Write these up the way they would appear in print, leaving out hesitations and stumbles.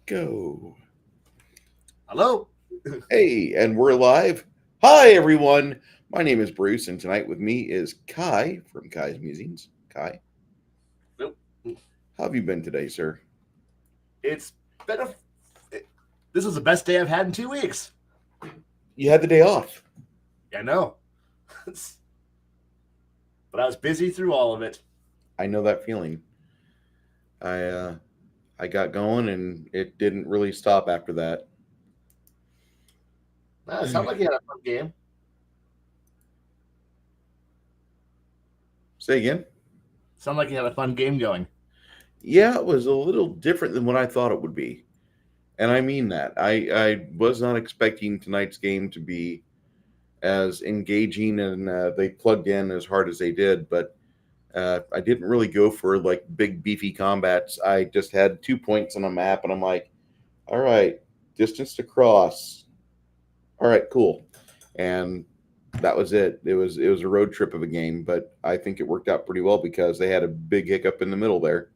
Go. Hello. Hey, and we're live. Hi, everyone. My name is Bruce, and tonight with me is Khy from Khy's Musings. Khy, Nope. how have you been today, sir? It's been a. It, this was the best day I've had in 2 weeks. You had the day off. I know, but I was busy through all of it. I know that feeling. I uh, I got going, and it didn't really stop after that. It sounded like you had a fun game. Say again? Sounded like you had a fun game going. Yeah, it was a little different than what I thought it would be, and I mean that. I was not expecting tonight's game to be as engaging and they plugged in as hard as they did, but I didn't really go for like big beefy combats. I just had 2 points on a map, and I'm like, all right, distance to cross. All right, cool, and that was it. It was a road trip of a game, but I think it worked out pretty well because they had a big hiccup in the middle there.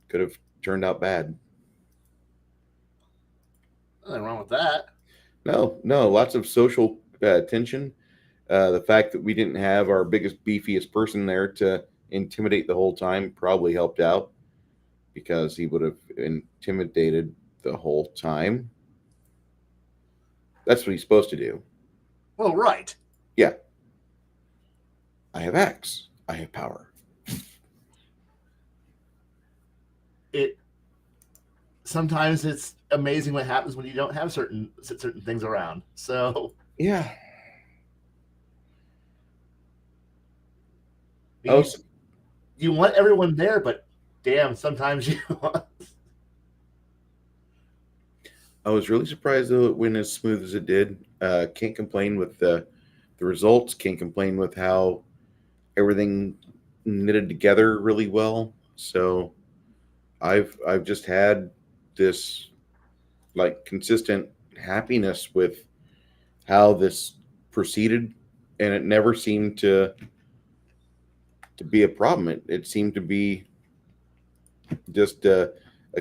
Could have turned out bad. Nothing wrong with that. No, no, lots of social tension. The fact that we didn't have our biggest, beefiest person there to intimidate the whole time probably helped out because he would have intimidated the whole time. That's what he's supposed to do. Well, right. Yeah, I have axe. I have power. It sometimes it's amazing what happens when you don't have certain things around. So Yeah. Oh, you you want everyone there, but damn, sometimes you. I was really surprised though it went as smooth as it did. Can't complain with the results. Can't complain with how everything knitted together really well. So I've just had this like consistent happiness with how this proceeded, and it never seemed to be a problem. It seemed to be just a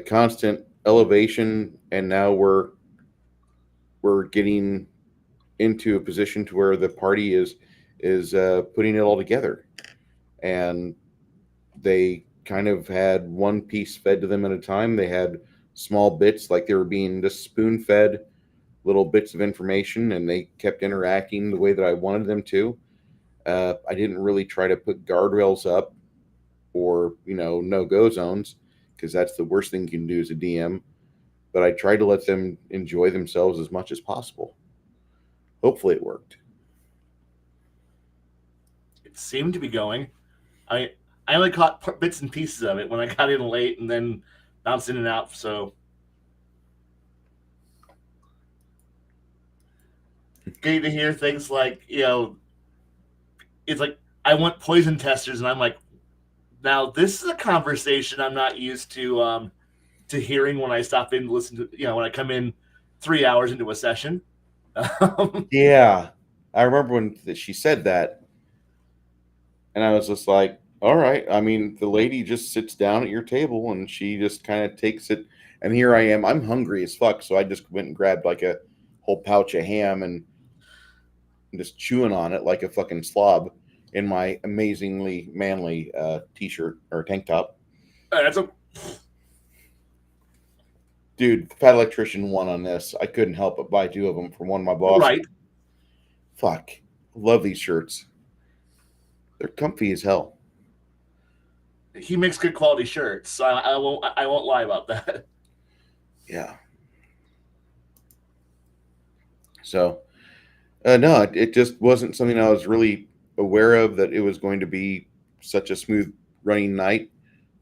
constant elevation, and now we're getting into a position to where the party is putting it all together, and they kind of had one piece fed to them at a time. They had small bits, like they were being just spoon fed little bits of information, and they kept interacting the way that I wanted them to. I didn't really try to put guardrails up or no go zones because that's the worst thing you can do as a DM. But I tried to let them enjoy themselves as much as possible. Hopefully, it worked. It seemed to be going. I I only caught bits and pieces of it when I got in late and then bounced in and out. So getting to hear things like it's like I want poison testers, and I'm like, now this is a conversation I'm not used to hearing when I stop in to listen to when I come in 3 hours into a session. Yeah, I remember when she said that, and I was just like, all right. I mean, the lady just sits down at your table and she just kind of takes it. And here I am. I'm hungry as fuck. So I just went and grabbed like a whole pouch of ham and just chewing on it like a fucking slob in my amazingly manly t-shirt or tank top. That's a Dude, Fat Electrician won on this. I couldn't help but buy two of them from one of my bosses. right. Fuck. Love these shirts. They're comfy as hell. He makes good quality shirts, so I won't lie about that. Yeah. So, no, it just wasn't something I was really aware of that it was going to be such a smooth running night.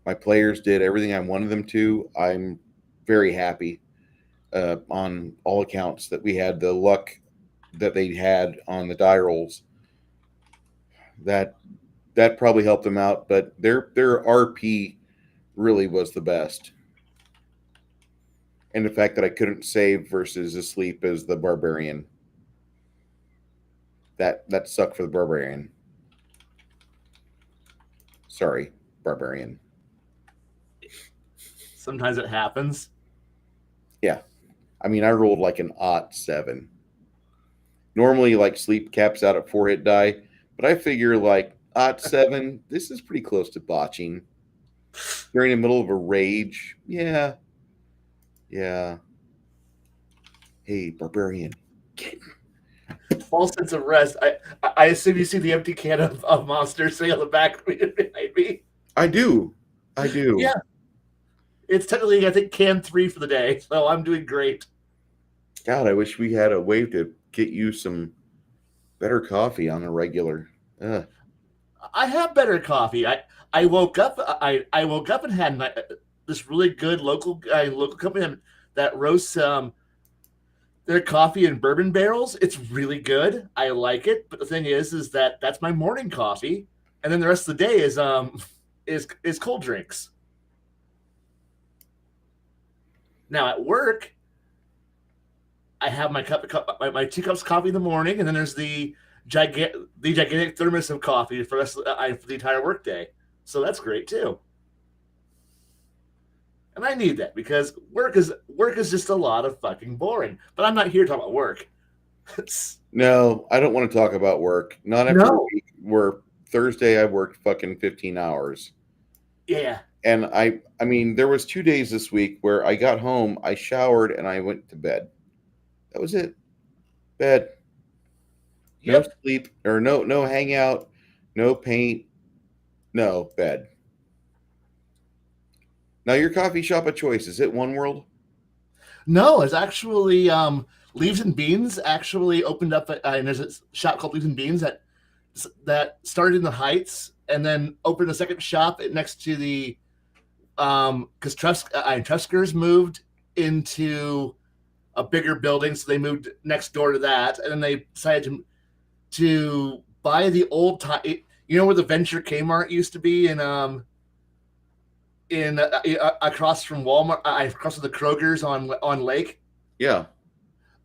My players did everything I wanted them to. I'm very happy on all accounts that we had the luck that they had on the die rolls. That that probably helped them out, but their RP really was the best. And the fact that I couldn't save versus asleep as the barbarian. That sucked for the barbarian. Sorry, barbarian. Sometimes it happens. Yeah. I mean, I rolled like an aught 7. Normally, like sleep caps out at 4 hit die, but I figure like aught 7, this is pretty close to botching. During the middle of a rage. Yeah. Yeah. Hey, barbarian. False sense of rest. I assume you see the empty can of Monster sitting on the back behind me. I do. I do. Yeah. It's technically, I think, can 3 for the day, so I'm doing great. God, I wish we had a way to get you some better coffee on a regular. I have better coffee. I woke up. I woke up and had this really good local company that roasts their coffee in bourbon barrels. It's really good. I like it. But the thing is that that's my morning coffee, and then the rest of the day is cold drinks. Now at work, I have my my 2 cups of coffee in the morning, and then there's the gigantic thermos of coffee for for the entire workday. So that's great too. And I need that because work is just a lot of fucking boring. But I'm not here to talk about work. No, I don't want to talk about work. Not after a week where Thursday I worked fucking 15 hours. Yeah. And I mean, there was 2 days this week where I got home, I showered, and I went to bed. That was it. Bed. No sleep or no hangout, no paint, no bed. Now your coffee shop of choice, is it One World? No, it's actually Leaves and Beans actually opened up and there's a shop called Leaves and Beans that started in the Heights and then opened a second shop next to the because Trusker's moved into a bigger building, so they moved next door to that, and then they decided to buy the old time. You know where the Venture Kmart used to be in across from Walmart, across from the Kroger's on Lake. Yeah.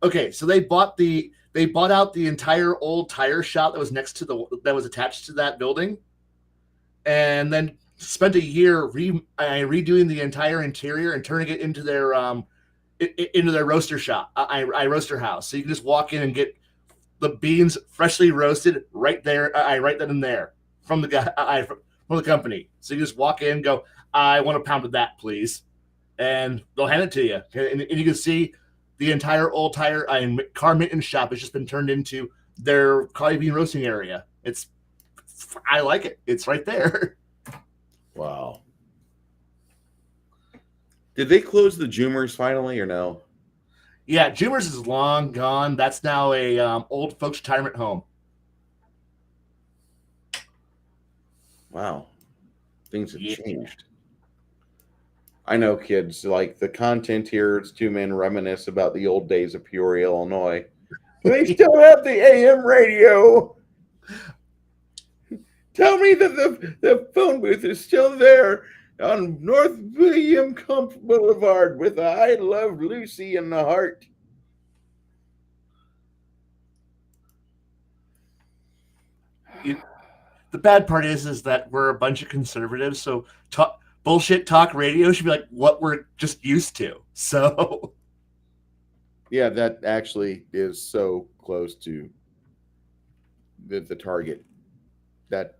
Okay, so they bought out the entire old tire shop that was that was attached to that building, and then spent a year redoing the entire interior and turning it into their roaster shop, roaster house. So you can just walk in and get the beans freshly roasted right there, right then and there from the guy, from the company. So you just walk in and go, I want a pound of that, please. And they'll hand it to you. And you can see the entire old tire car maintenance shop has just been turned into their coffee bean roasting area. I like it. It's right there. Wow. Did they close the Joomers finally or no? Yeah, Joomers is long gone. That's now a old folks retirement home. Wow. Things have changed. I know, kids, like the content here, it's 2 men reminisce about the old days of Peoria, Illinois. They still have the AM radio. Tell me that the phone booth is still there on North William Comp Boulevard with a I Love Lucy in the heart. The bad part is that we're a bunch of conservatives, so bullshit talk radio should be like what we're just used to. So yeah, that actually is so close to the target.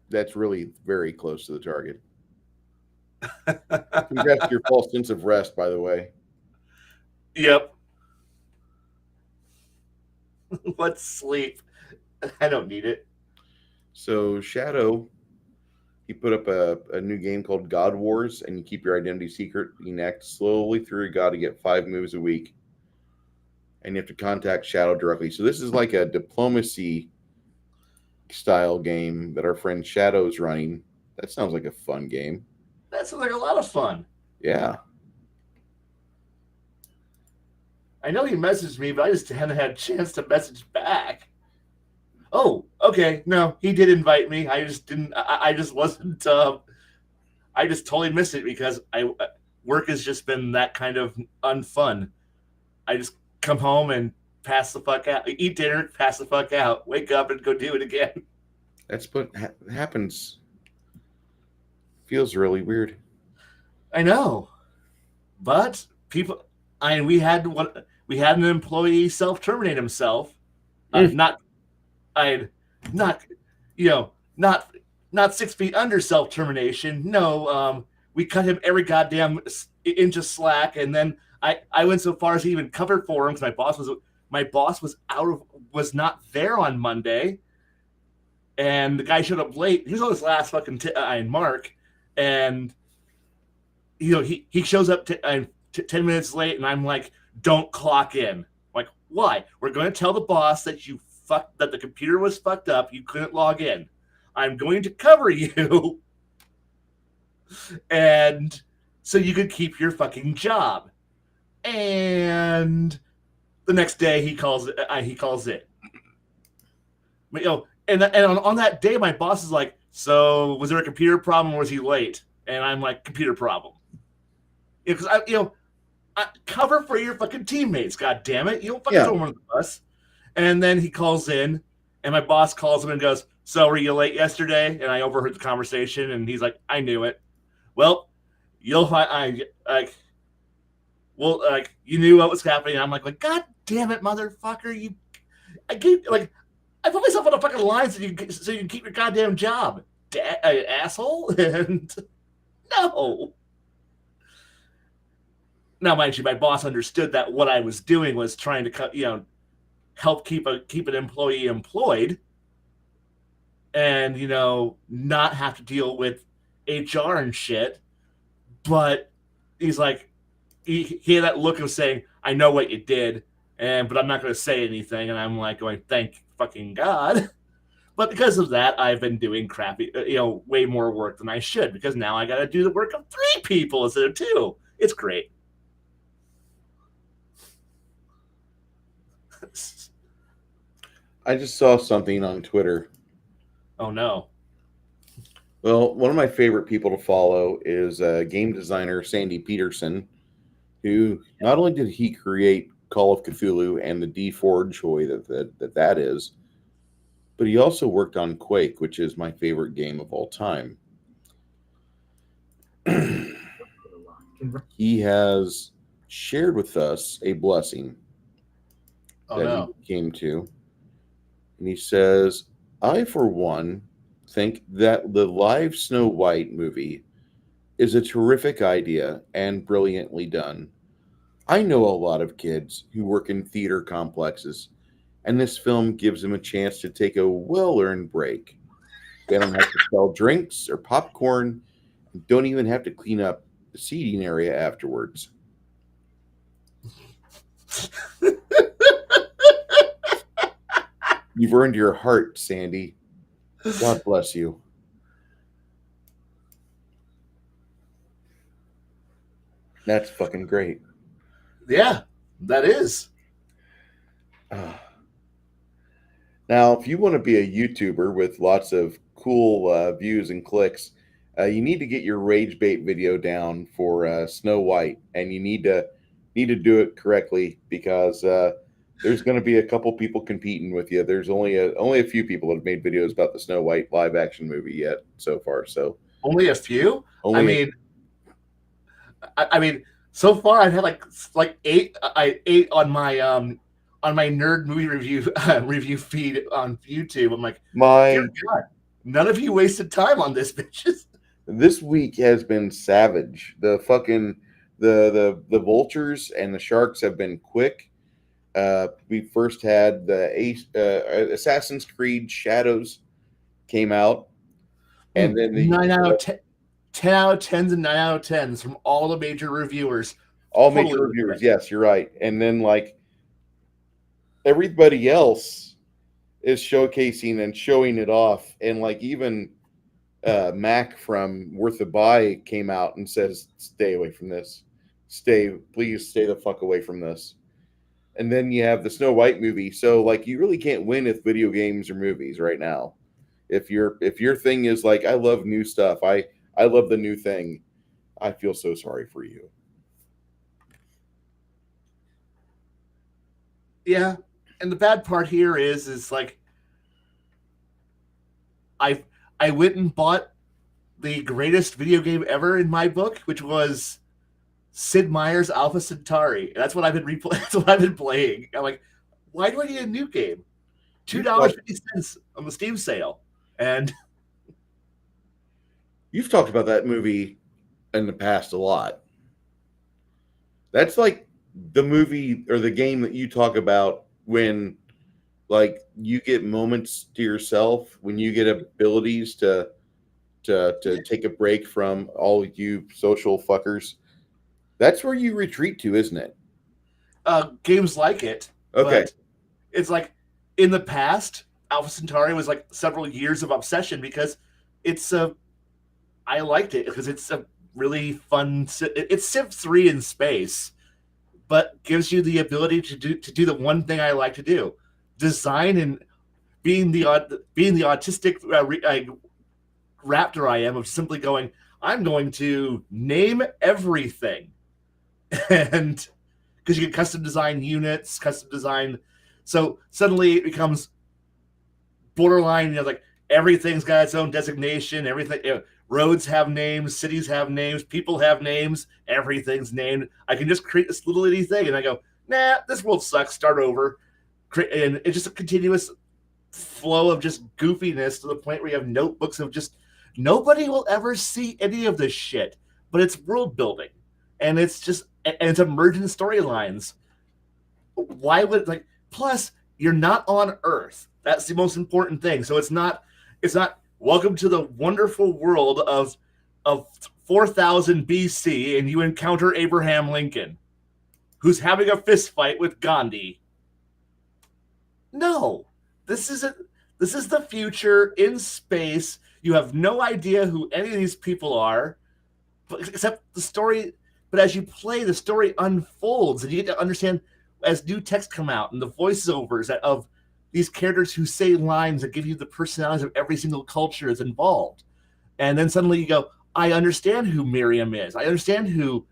That's really very close to the target. Congrats to your false sense of rest, by the way. Yep. What's sleep? I don't need it. So Shadow, he put up a new game called God Wars, and you keep your identity secret. You act slowly through your god to get 5 moves a week, and you have to contact Shadow directly. So this is like a diplomacy style game that our friend Shadow's running. That sounds like a fun game. That sounds like a lot of fun. Yeah. I know he messaged me, but I just haven't had a chance to message back. Oh, okay. No, he did invite me. I just didn't. I just wasn't. I just totally missed it because work has just been that kind of unfun. I just come home and pass the fuck out, eat dinner, pass the fuck out, wake up and go do it again. That's what happens. Feels really weird. I know. But people, we had an employee self-terminate himself. Not I not you know not not 6 feet under self-termination. No, we cut him every goddamn inch of slack, and then I went so far as to even cover for him because my boss was not there on Monday, and the guy showed up late. He was on his last fucking mark, and he shows up 10 minutes late, and I'm like, don't clock in. I'm like, why? We're going to tell the boss that that the computer was fucked up. You couldn't log in. I'm going to cover you, and so you could keep your fucking job. And the next day he calls it. And on that day, my boss is like, so was there a computer problem or was he late? And I'm like, computer problem. Because I cover for your fucking teammates. God damn it! You don't fucking throw them under the bus. And then he calls in, and my boss calls him and goes, "So were you late yesterday?" And I overheard the conversation, and he's like, "I knew it." Well, you'll find you knew what was happening. And I'm like, God damn it, motherfucker! I put myself on the fucking line so you can keep your goddamn job, asshole. And no. Now, mind you, my boss understood that what I was doing was trying to help keep an employee employed, and not have to deal with HR and shit. But he's like, he had that look of saying, "I know what you did, but I'm not going to say anything." And I'm like going, "Thank fucking God." But because of that, I've been doing crappy, way more work than I should, because now I got to do the work of 3 people instead of 2. It's great. I just saw something on Twitter. Oh no. Well, one of my favorite people to follow is game designer Sandy Peterson, who not only did he create Call of Cthulhu and the D4 joy that is, but he also worked on Quake, which is my favorite game of all time. He has shared with us a blessing he came to. And he says, I, for one, think that the live Snow White movie is a terrific idea and brilliantly done. I know a lot of kids who work in theater complexes, and this film gives them a chance to take a well-earned break. They don't have to sell drinks or popcorn, and don't even have to clean up the seating area afterwards. You've earned your heart, Sandy. God bless you. That's fucking great. Yeah, that is. Now, if you want to be a YouTuber with lots of cool views and clicks, you need to get your rage bait video down for Snow White, and you need to do it correctly, because there's going to be a couple people competing with you. There's only a few people that have made videos about the Snow White live action movie yet so far. So only a few. I mean, so far I've had like 8 on my nerd movie review feed on YouTube. I'm like, dear God, none of you wasted time on this, bitches. This week has been savage. The fucking the vultures and the sharks have been quick. We first had the Assassin's Creed Shadows came out, and then the 9 out of 10, 10 out of 10s and 9 out of 10s from all the major reviewers. Major reviewers, yes, you're right. And then like everybody else is showcasing and showing it off, and like even Mac from Worth a Buy came out and says, "Stay away from this. Please stay the fuck away from this." And then you have the Snow White movie. So like you really can't win with video games or movies right now. If your thing is like, I love new stuff, I love the new thing, I feel so sorry for you. Yeah, and the bad part here is like I went and bought the greatest video game ever in my book, which was Sid Meier's Alpha Centauri. That's what I've been That's what I've been playing. I'm like, why do I need a new game? $2.50 on the Steam sale, and you've talked about that movie in the past a lot. That's like the movie or the game that you talk about when like you get moments to yourself, when you get abilities to take a break from all you social fuckers. That's where you retreat to, isn't it? games like it. Okay. But it's like in the past, Alpha Centauri was like several years of obsession because it's a. I liked it because it's a really fun. It's Civ 3 in space, but gives you the ability to do the one thing I like to do: design and being the autistic raptor I am of simply going. I'm going to name everything, and because you can custom design units, custom design. So suddenly it becomes borderline. Like everything's got its own designation. Everything, roads have names, cities have names, people have names. Everything's named. I can just create this little itty thing, and I go, nah, this world sucks. Start over, and it's just a continuous flow of just goofiness to the point where you have notebooks of just nobody will ever see any of this shit, but it's world building, and it's emergent storylines. Why would like plus you're not on Earth. That's the most important thing. So it's not welcome to the wonderful world of 4000 BC and you encounter Abraham Lincoln who's having a fist fight with Gandhi. No. This isn't this is the future in space. You have no idea who any of these people are, except the story. But as you play, the story unfolds, and you get to understand as new texts come out and the voiceovers of these characters who say lines that give you the personalities of every single culture is involved. And then suddenly you go, I understand who Miriam is. I understand who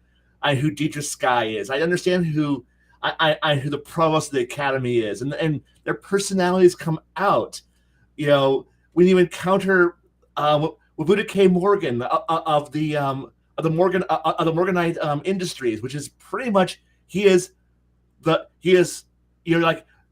Dietrich Sky is. I understand who the provost of the academy is, and their personalities come out. When you encounter Wabuda K. Morgan of the Morganite Industries, which is pretty much he is like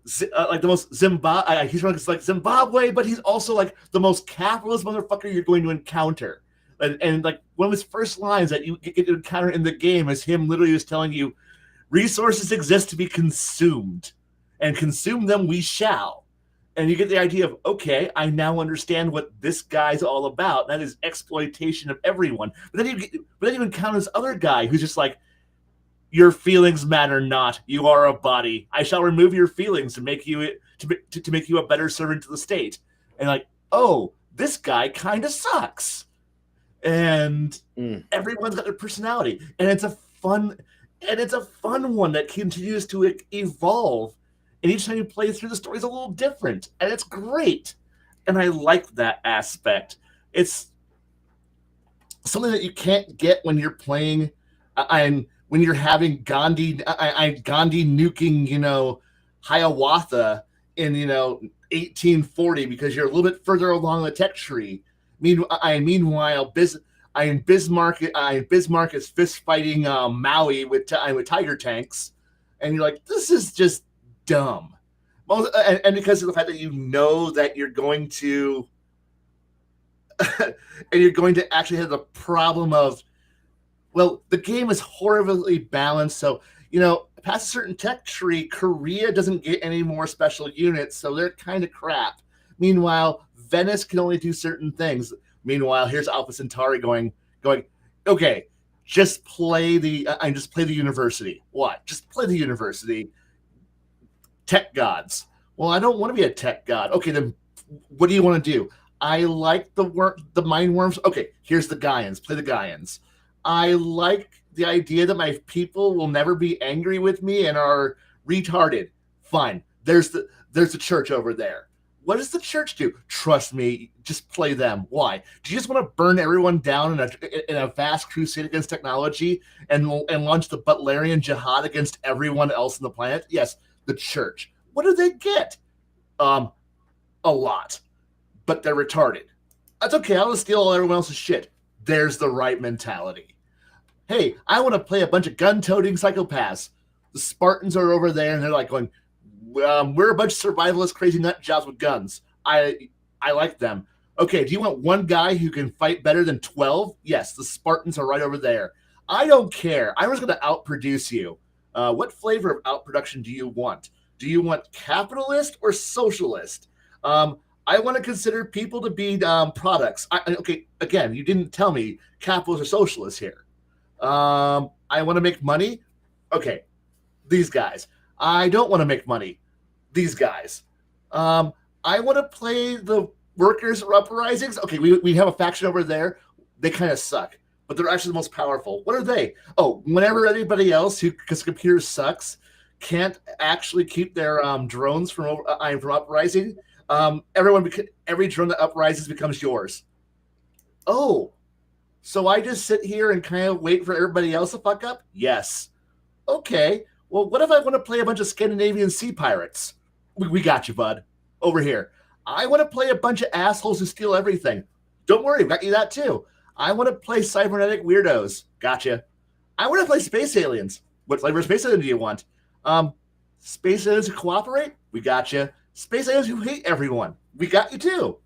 the most Zimbabwe. He's like Zimbabwe, but he's also like the most capitalist motherfucker you're going to encounter. And like one of his first lines that you get to encounter in the game is him literally just telling you, resources exist to be consumed, and consume them we shall. And you get the idea of, okay, I now understand what this guy's all about. That is exploitation of everyone. But then you encounter this other guy who's just like, your feelings matter not. You are a body. I shall remove your feelings to make you to make you a better servant to the state. And like, oh, this guy kind of sucks. And everyone's got their personality, and it's a fun one that continues to evolve. And each time you play through, the story's a little different, and it's great. And I like that aspect. It's something that you can't get when you're playing. When you're having Gandhi nuking, Hiawatha in 1840 because you're a little bit further along the tech tree. Meanwhile, Bismarck is fist fighting Maui with tiger tanks, and you're like, this is just dumb. And because of the fact that you know that you're going to, and you're going to actually have the problem of, well, the game is horribly balanced. So past a certain tech tree, Korea doesn't get any more special units, so they're kind of crap. Meanwhile, Venice can only do certain things. Meanwhile, here's Alpha Centauri going, okay, just play the university. What? Just play the university. Tech gods. Well, I don't want to be a tech god. Okay, then what do you want to do? I like the mind worms. Okay, here's the Gaians. Play the Gaians. I like the idea that my people will never be angry with me and are retarded. Fine. There's the church over there. What does the church do? Trust me, just play them. Why? Do you just want to burn everyone down in a vast crusade against technology and launch the Butlerian jihad against everyone else on the planet? Yes, the church. What do they get? A lot. But they're retarded. That's okay. I'll just steal all everyone else's shit. There's the right mentality. hey, I want to play a bunch of gun-toting psychopaths. The Spartans are over there, and they're like going, we're a bunch of survivalist crazy nut jobs with guns. I like them. Okay, do you want one guy who can fight better than 12? Yes, the Spartans are right over there. I don't care. I'm just going to outproduce you. What flavor of outproduction do you want? Do you want capitalist or socialist? I want to consider people to be products. Okay, again, you didn't tell me capitalist or socialist here. I want to make money. Okay, these guys. I don't want to make money. These guys. I want to play the workers' uprisings. Okay, we have a faction over there. They kind of suck, but they're actually the most powerful. What are they? Oh, whenever anybody else who, because computers sucks, can't actually keep their drones from uprising, every drone that uprises becomes yours. Oh, so I just sit here and kind of wait for everybody else to fuck up? Yes. Okay. Well, what if I want to play a bunch of Scandinavian sea pirates? We got you, bud. Over here. I want to play a bunch of assholes who steal everything. Don't worry, got you that too. I want to play cybernetic weirdos. Gotcha. I want to play space aliens. What flavor of space alien do you want? Space aliens who cooperate? We got you. Space aliens who hate everyone? We got you too.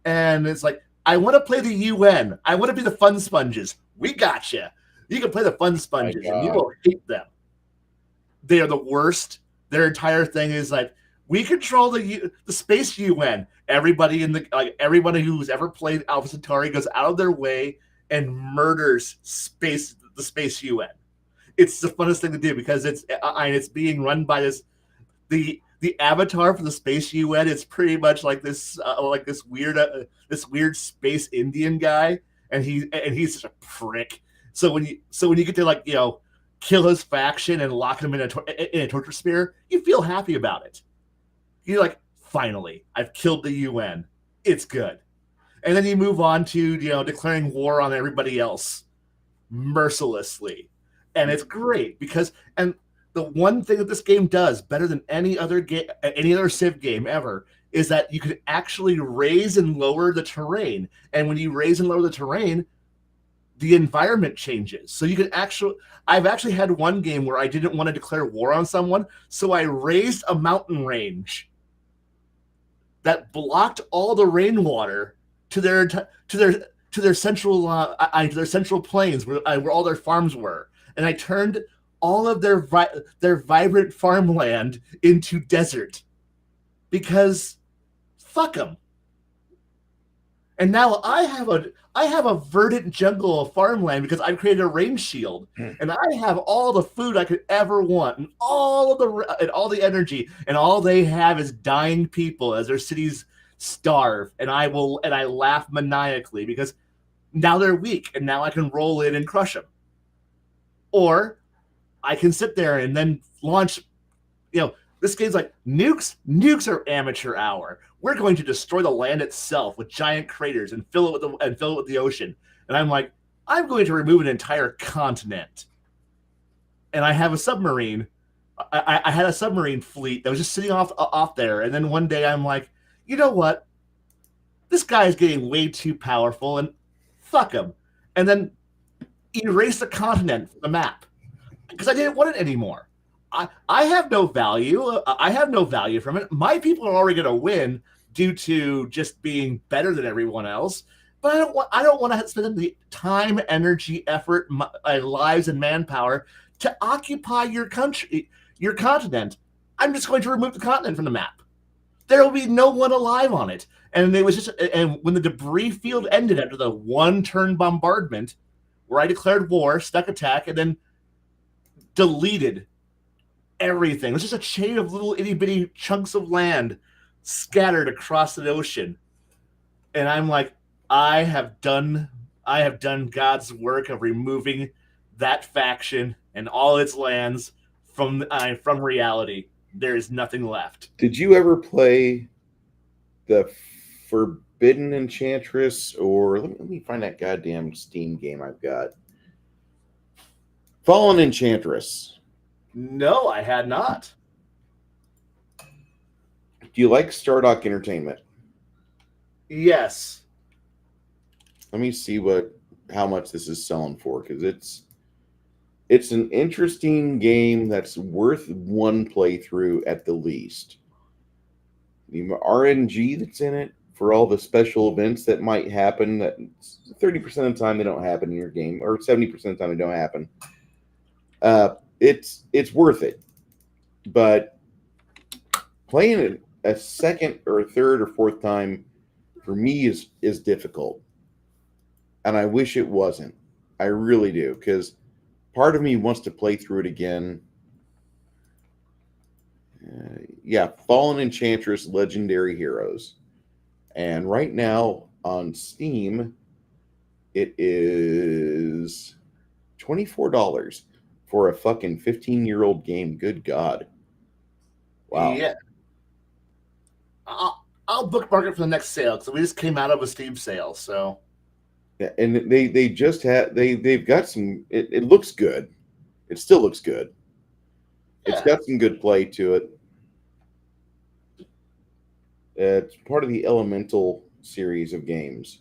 And it's like, I want to play the UN. I want to be the fun sponges. We got you. You can play the fun sponges, and you will hate them. They are the worst. Their entire thing is like, we control the space UN. Everybody everybody who's ever played Alpha Centauri goes out of their way and murders the space UN. It's the funnest thing to do because it's being run by the avatar for the space UN. It's pretty much like this weird space Indian guy, and he's such a prick. So when you get to kill his faction and lock him in a torture sphere, you feel happy about it. You're like, finally, I've killed the UN. It's good. And then you move on to, declaring war on everybody else mercilessly. And it's great because, and the one thing that this game does better than any other Civ game ever is that you can actually raise and lower the terrain. And when you raise and lower the terrain, the environment changes. So you can I've actually had one game where I didn't want to declare war on someone, so I raised a mountain range that blocked all the rainwater to their central plains where all their farms were, and I turned all of their vibrant farmland into desert because fuck them. And now I have a verdant jungle of farmland because I've created a rain shield, and I have all the food I could ever want, and all the energy, and all they have is dying people as their cities starve. And I laugh maniacally because now they're weak, and now I can roll in and crush them, or I can sit there and then launch. This game's like nukes. Nukes are amateur hour. We're going to destroy the land itself with giant craters and fill it with the ocean. And I'm like, I'm going to remove an entire continent. And I have a submarine. I had a submarine fleet that was just sitting off there. And then one day I'm like, you know what? This guy is getting way too powerful, and fuck him. And then erase the continent from the map because I didn't want it anymore. I have no value. I have no value from it. My people are already going to win due to just being better than everyone else. But I don't want to spend the time, energy, effort, lives, and manpower to occupy your country, your continent. I'm just going to remove the continent from the map. There will be no one alive on it. And when the debris field ended after the one-turn bombardment, where I declared war, stuck attack, and then deleted everything. It was just a chain of little itty bitty chunks of land scattered across the ocean. And I'm like, I have done God's work of removing that faction and all its lands from reality. There is nothing left. Did you ever play the Forbidden Enchantress, or let me find that goddamn Steam game I've got. Fallen Enchantress. No, I had not. Do you like Stardock Entertainment? Yes. Let me see how much this is selling for, because It's an interesting game that's worth one playthrough at the least. The RNG that's in it for all the special events that might happen, that 30% of the time they don't happen in your game, or 70% of the time they don't happen. It's worth it, but playing it a second or a third or fourth time for me is difficult, and I wish it wasn't. I really do, because part of me wants to play through it again. Yeah, Fallen Enchantress Legendary Heroes. And right now on Steam, it is $24 for a fucking 15-year-old game. Good God. Wow. Yeah, I'll bookmark it for the next sale because we just came out of a Steam sale. So Yeah, and they just had they've got some it looks good. It still looks good. It's yeah, got some good play to it. It's part of the Elemental series of games.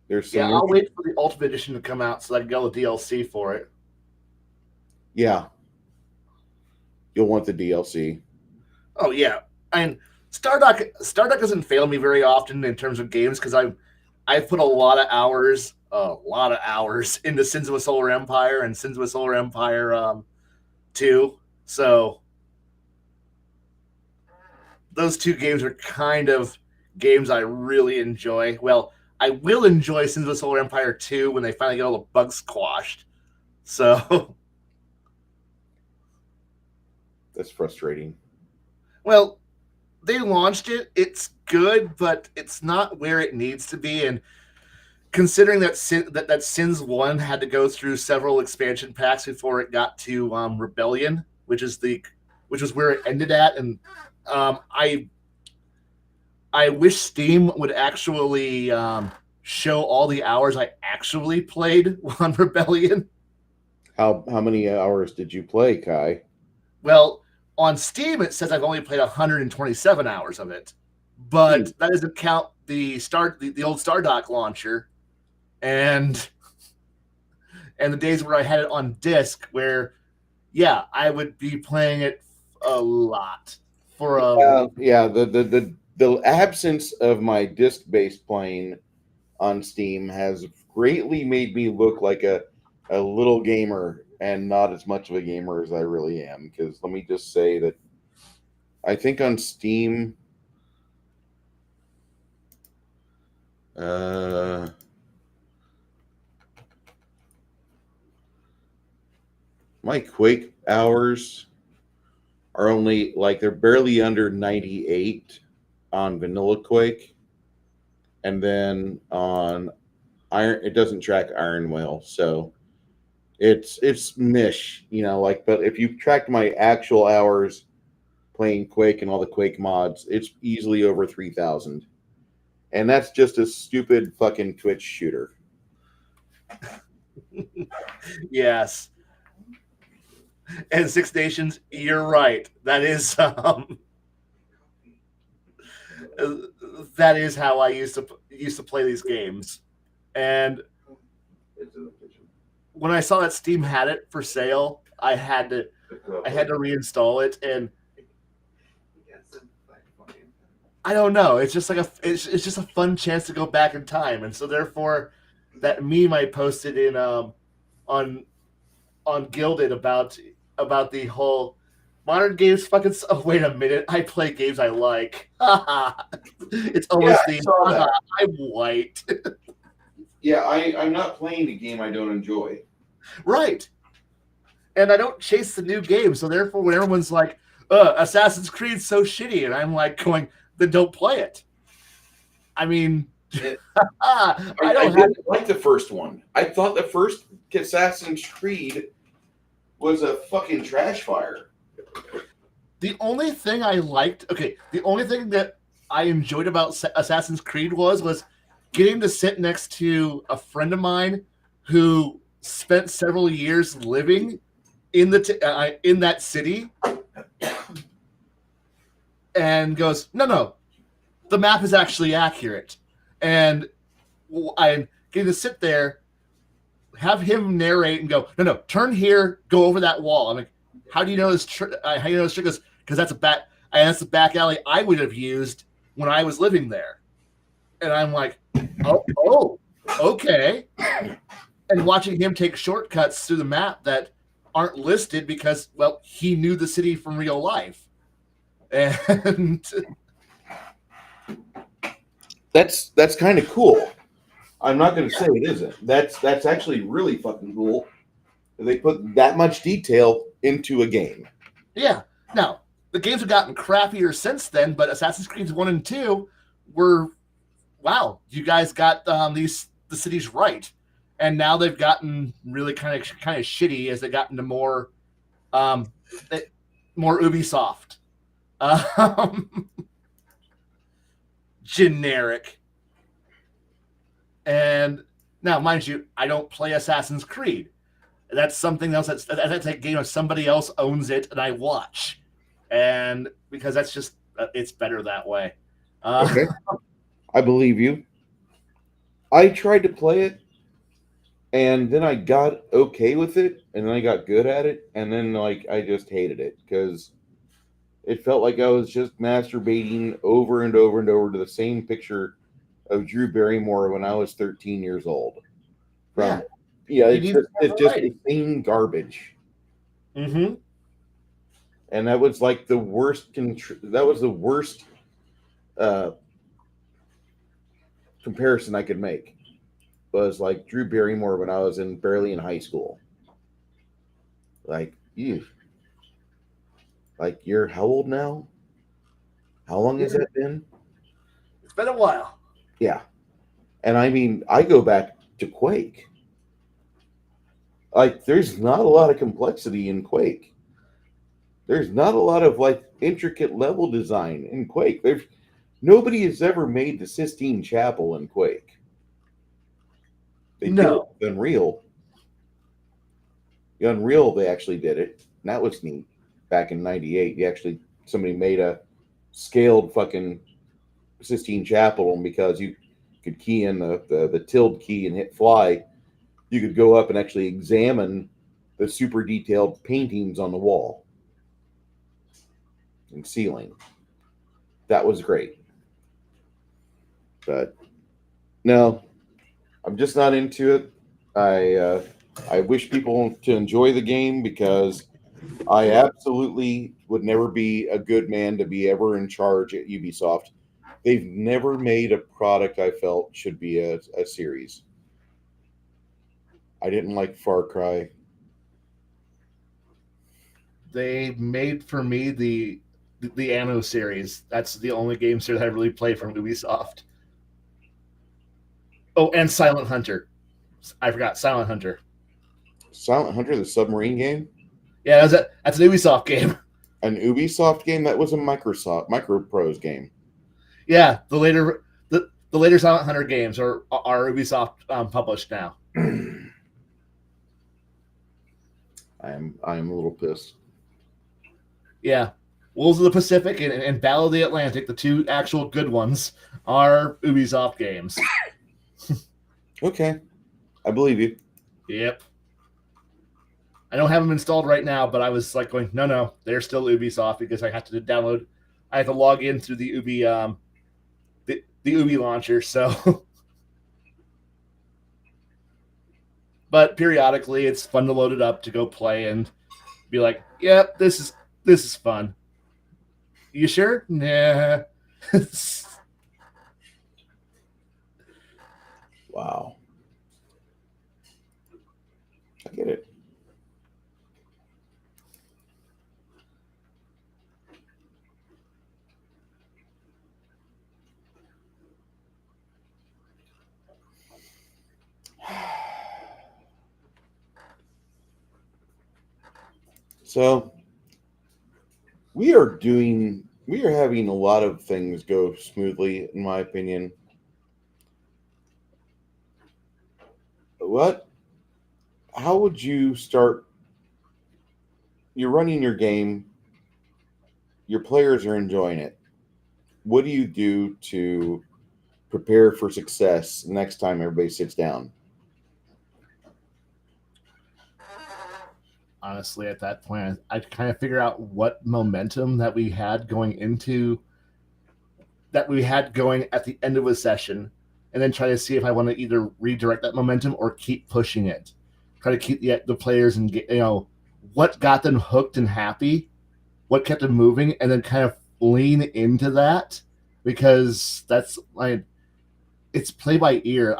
There's yeah, some I'll wait for the Ultimate Edition to come out so I can get the DLC for it. yeah, you'll want the DLC. Oh yeah, and Stardock doesn't fail me very often in terms of games because I've put a lot of hours into Sins of a Solar Empire and Sins of a Solar Empire 2. So those two games are kind of games I really enjoy. Well, I will enjoy Sins of a Solar Empire 2 when they finally get all the bugs squashed. So, That's frustrating. well, they launched it. It's good, but it's not where it needs to be. And considering that that Sins 1 had to go through several expansion packs before it got to Rebellion, which was where it ended at, and um, I I wish Steam would actually show all the hours I actually played on Rebellion. How many hours did you play, Kai? Well, on Steam it says I've only played 127 hours of it, but that doesn't count the old Stardock launcher and the days where I had it on disc. Where yeah, I would be playing it a lot for a Yeah, the absence of my disc-based playing on Steam has greatly made me look like a little gamer and not as much of a gamer as I really am. Because let me just say that I think on Steam, uh, my Quake hours are only like they're barely under 98 on Vanilla Quake, and then on Iron it doesn't track Iron Whale, so it's mish, like. But if you tracked my actual hours playing Quake and all the Quake mods, it's easily over 3,000, and that's just a stupid fucking Twitch shooter. yes. And Six Nations, you're right. That is how I used to play these games. And when I saw that Steam had it for sale, I had to reinstall it, and I don't know. It's just like it's just a fun chance to go back in time, and so therefore, that meme I posted in on Gilded about the whole modern games fucking. Oh wait a minute, I play games I like. It's almost Yeah, I saw that. I'm white. Yeah, I'm not playing a game I don't enjoy. Right. And I don't chase the new game, so therefore when everyone's like, Assassin's Creed's so shitty, and I'm like going, then don't play it. I mean, I didn't like the first one. I thought the first Assassin's Creed was a fucking trash fire. the only thing I liked, the only thing that I enjoyed about Assassin's Creed was getting to sit next to a friend of mine who spent several years living in in that city, and goes, no, the map is actually accurate, and I'm getting to sit there have him narrate and go, no, turn here, go over that wall. I'm like, how do you know this? How do you know this trick? Because that's that's the back alley I would have used when I was living there. And I'm like, oh, okay. And watching him take shortcuts through the map that aren't listed because, well, he knew the city from real life. And that's kind of cool. I'm not going to say it isn't. That's actually really fucking cool. They put that much detail into a game. yeah, now the games have gotten crappier since then, but Assassin's Creed 1 and 2 were, wow, you guys got the cities right, and now they've gotten really kind of shitty as they got into um, more Ubisoft, um, generic. And now, mind you, I don't play Assassin's Creed. That's something else. That's a game if somebody else owns it and I watch, and because that's just it's better that way. Okay, I believe you. I tried to play it, and then I got okay with it, and then I got good at it, and then like I just hated it because it felt like I was just masturbating over and over and over to the same picture of Drew Barrymore when I was 13 years old. From Yeah, it's just the same garbage. Mm-hmm. And that was like the worst. That was the worst uh, comparison I could make. Was like Drew Barrymore when I was barely in high school. Like you, like you're how old now? How long has that been? It's been a while. Yeah, and I mean I go back to Quake. Like there's not a lot of complexity in Quake. There's not a lot of like intricate level design in Quake. Nobody has ever made the Sistine Chapel in Quake. They did it with Unreal. The Unreal, they actually did it. And that was neat. Back in '98, somebody made a scaled fucking Sistine Chapel, and because you could key in the tilde key and hit fly, you could go up and actually examine the super detailed paintings on the wall and ceiling. That was great. But no, I'm just not into it. I wish people to enjoy the game because I absolutely would never be a good man to be ever in charge at Ubisoft. They've never made a product I felt should be a series. I didn't like Far Cry. They made for me the Anno series. That's the only game series I really played from Ubisoft. Oh, and Silent Hunter. I forgot Silent Hunter. Silent Hunter, the submarine game? Yeah, that's an Ubisoft game. An Ubisoft game? That was a Microprose game. Yeah, the later Silent Hunter games are Ubisoft published now. I'm a little pissed. Yeah, Wolves of the Pacific and Battle of the Atlantic, the two actual good ones, are Ubisoft games. Okay, I believe you. Yep. I don't have them installed right now, but I was like going, no, they're still Ubisoft because I have to download. I have to log in through the Ubi the Ubi launcher. So, but periodically, it's fun to load it up to go play and be like, yep, this is fun. You sure? Nah. Wow. I get it. So we are having a lot of things go smoothly, in my opinion. How would you start? You're running your game, your players are enjoying it. What do you do to prepare for success next time everybody sits down? honestly, at that point, I'd kind of figure out what momentum that we had going at the end of a session, and then try to see if I want to either redirect that momentum or keep pushing it. Try to keep the players and what got them hooked and happy, what kept them moving, and then kind of lean into that, because that's like, it's play by ear.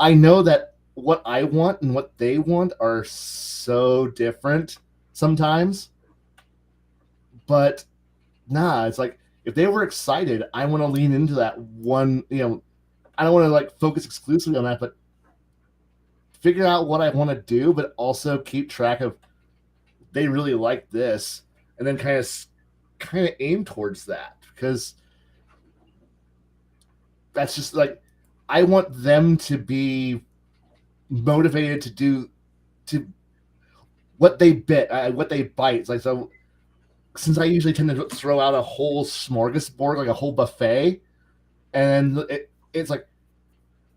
I know that what I want and what they want are so different sometimes, but nah, it's like if they were excited, I want to lean into that one. I don't want to like focus exclusively on that, but figure out what I want to do, but also keep track of they really like this, and then kind of aim towards that, because that's just like I want them to be motivated to do to what they what they bite. It's like, so since I usually tend to throw out a whole smorgasbord, like a whole buffet, and it's like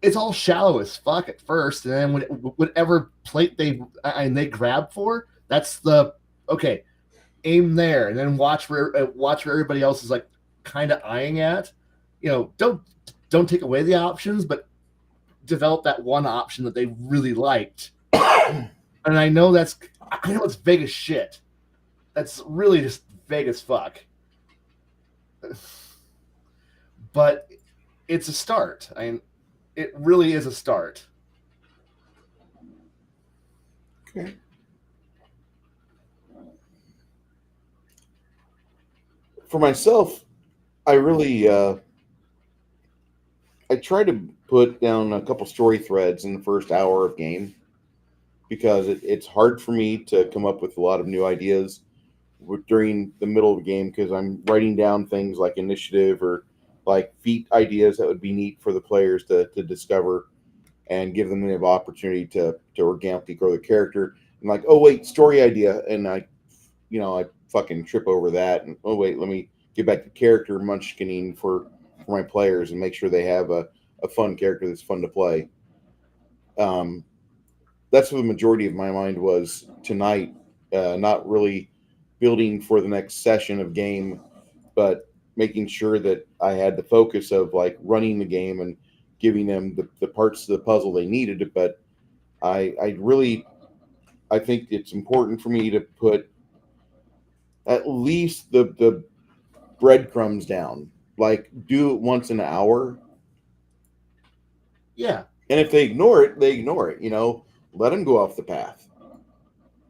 it's all shallow as fuck at first, and then whatever plate they grab for, that's the okay. Aim there, and then watch where everybody else is like kind of eyeing at. Don't take away the options, but develop that one option that they really liked. And I know it's vague as shit. That's really just vague as fuck. But it's a start. It really is a start. Okay. For myself, I really I try to put down a couple story threads in the first hour of game, because it's hard for me to come up with a lot of new ideas during the middle of the game, because I'm writing down things like initiative or like feat ideas that would be neat for the players to discover and give them the opportunity to organically grow the character. And like, oh wait, story idea, and I fucking trip over that, and oh wait, let me get back to character munchkining for my players and make sure they have a fun character that's fun to play. Um, that's what the majority of my mind was tonight. Not really building for the next session of game, but making sure that I had the focus of like running the game and giving them the parts of the puzzle they needed. But I think it's important for me to put at least the breadcrumbs down. Like do it once an hour, Yeah. and if they ignore it, they ignore it. Let them go off the path.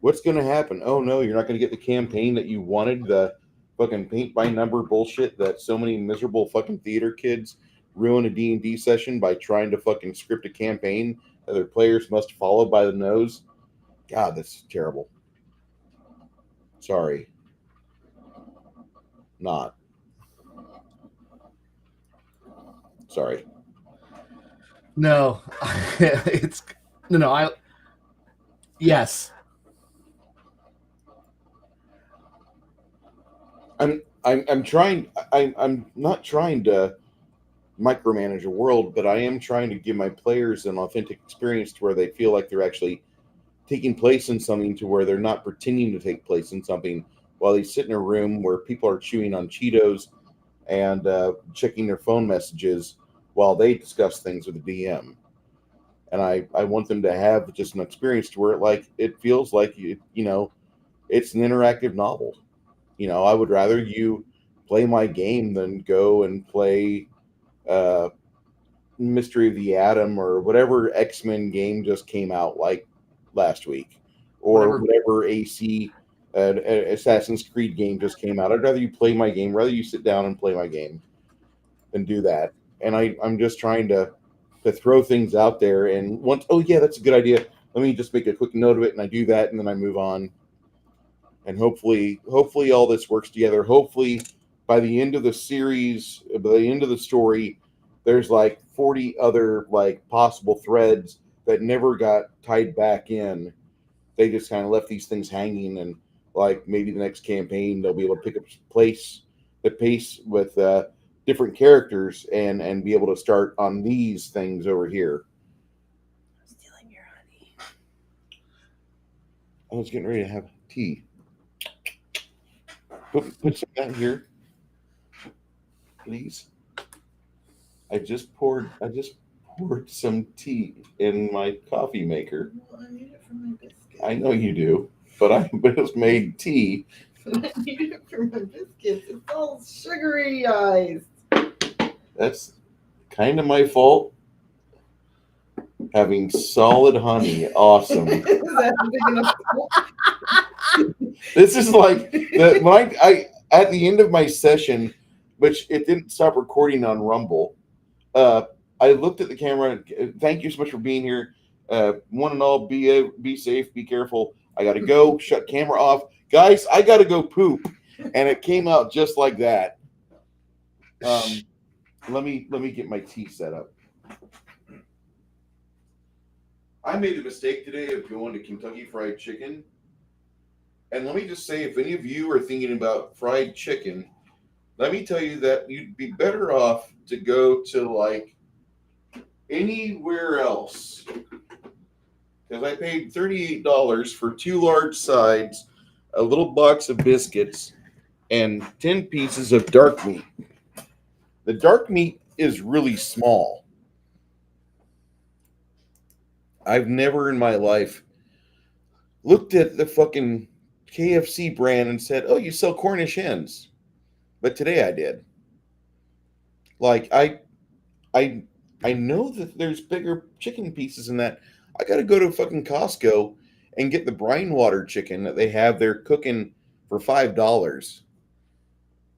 What's going to happen? Oh no, you're not going to get the campaign that you wanted. The fucking paint by number bullshit that so many miserable fucking theater kids ruin a D&D session by trying to fucking script a campaign that their players must follow by the nose. God, that's terrible. Sorry. Not. Sorry. No, it's no. Yes. I'm trying. I'm not trying to micromanage a world, but I am trying to give my players an authentic experience to where they feel like they're actually taking place in something, to where they're not pretending to take place in something while they sit in a room where people are chewing on Cheetos and checking their phone messages while they discuss things with the DM. And I want them to have just an experience to where it feels like it's an interactive novel. I would rather you play my game than go and play uh, Mystery of the Atom or whatever X-Men game just came out like last week, or Whatever. whatever Assassin's Creed game just came out. I'd rather you play my game, rather you sit down and play my game than do that. And I'm just trying to throw things out there, and once, oh yeah, that's a good idea. Let me just make a quick note of it, and I do that, and then I move on. And hopefully all this works together. Hopefully by the end of the series, by the end of the story, there's like 40 other like possible threads that never got tied back in. They just kind of left these things hanging, and like maybe the next campaign they'll be able to pick up the pace with different characters and be able to start on these things over here. Stealing your honey. I was getting ready to have tea. Put some down here, please. I just poured some tea in my coffee maker. Well, I need it for my biscuits. I know you do, but I just made tea. But I need it for my biscuits. It's all sugary eyes. That's kind of my fault. Having solid honey, awesome. Is that big enough? This is like when I at the end of my session, which it didn't stop recording on Rumble. I looked at the camera. Thank you so much for being here. One and all, be safe, be careful. I got to go. Shut camera off, guys. I got to go poop, and it came out just like that. Let me get my tea set up. I made the mistake today of going to Kentucky Fried Chicken. And let me just say, if any of you are thinking about fried chicken, let me tell you that you'd be better off to go to like anywhere else. Because I paid $38 for 2 large sides, a little box of biscuits, and 10 pieces of dark meat. The dark meat is really small. I've never in my life looked at the fucking KFC brand and said, "Oh, you sell Cornish hens." But today I did. Like I know that there's bigger chicken pieces in that. I got to go to fucking Costco and get the brine water chicken that they have there cooking for $5.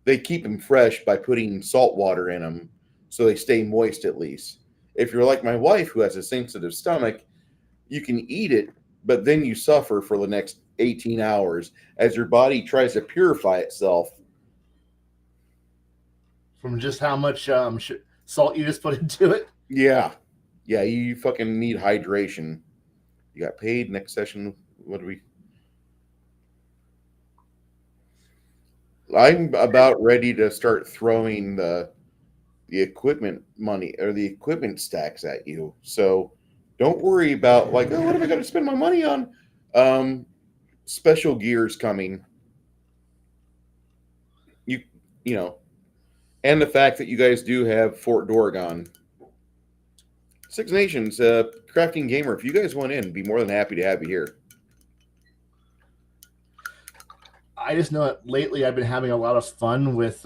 They keep them fresh by putting salt water in them so they stay moist at least. If you're like my wife who has a sensitive stomach, you can eat it, but then you suffer for the next 18 hours as your body tries to purify itself. From just how much salt you just put into it? Yeah. Yeah, you fucking need hydration. You got paid next session. What do we... I'm about ready to start throwing the equipment money or the equipment stacks at you. So don't worry about like, oh, what am I going to spend my money on? Special gears coming. You know, and the fact that you guys do have Fort Doregon. Six Nations, Crafting Gamer. If you guys want in, be more than happy to have you here. I just know that lately I've been having a lot of fun with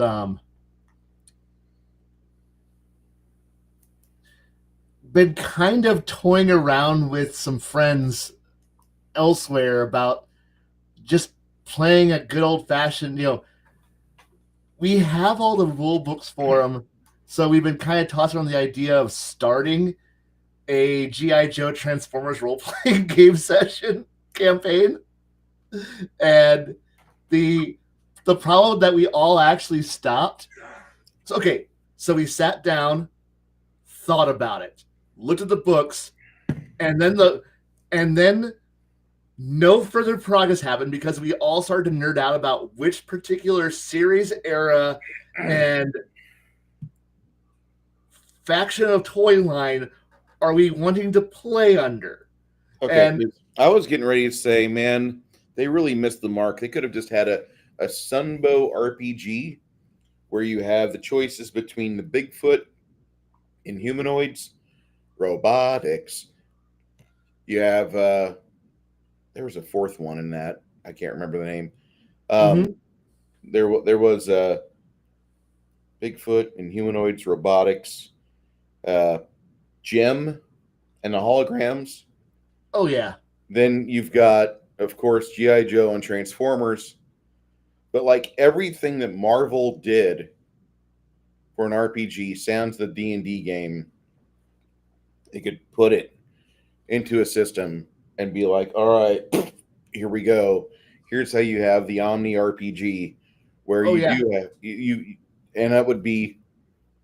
been kind of toying around with some friends elsewhere about just playing a good old fashioned, we have all the rule books for them, so we've been kind of tossing on the idea of starting a G.I. Joe Transformers role-playing game session campaign. And the problem that we all actually stopped. So we sat down, thought about it, looked at the books, and then no further progress happened because we all started to nerd out about which particular series, era, and faction of toy line are we wanting to play under. Okay, and I was getting ready to say, man, they really missed the mark. They could have just had a Sunbow RPG where you have the choices between the Bigfoot, Inhumanoids, robotics. You have there was a fourth one in that. I can't remember the name. There was Bigfoot, Inhumanoids, robotics, Gem, and the holograms. Oh yeah. Then you've got, of course, G.I. Joe and Transformers. But like everything that Marvel did for an RPG, sans the D&D game, they could put it into a system and be like, all right, here we go. Here's how you have the Omni RPG, where do have you, and that would be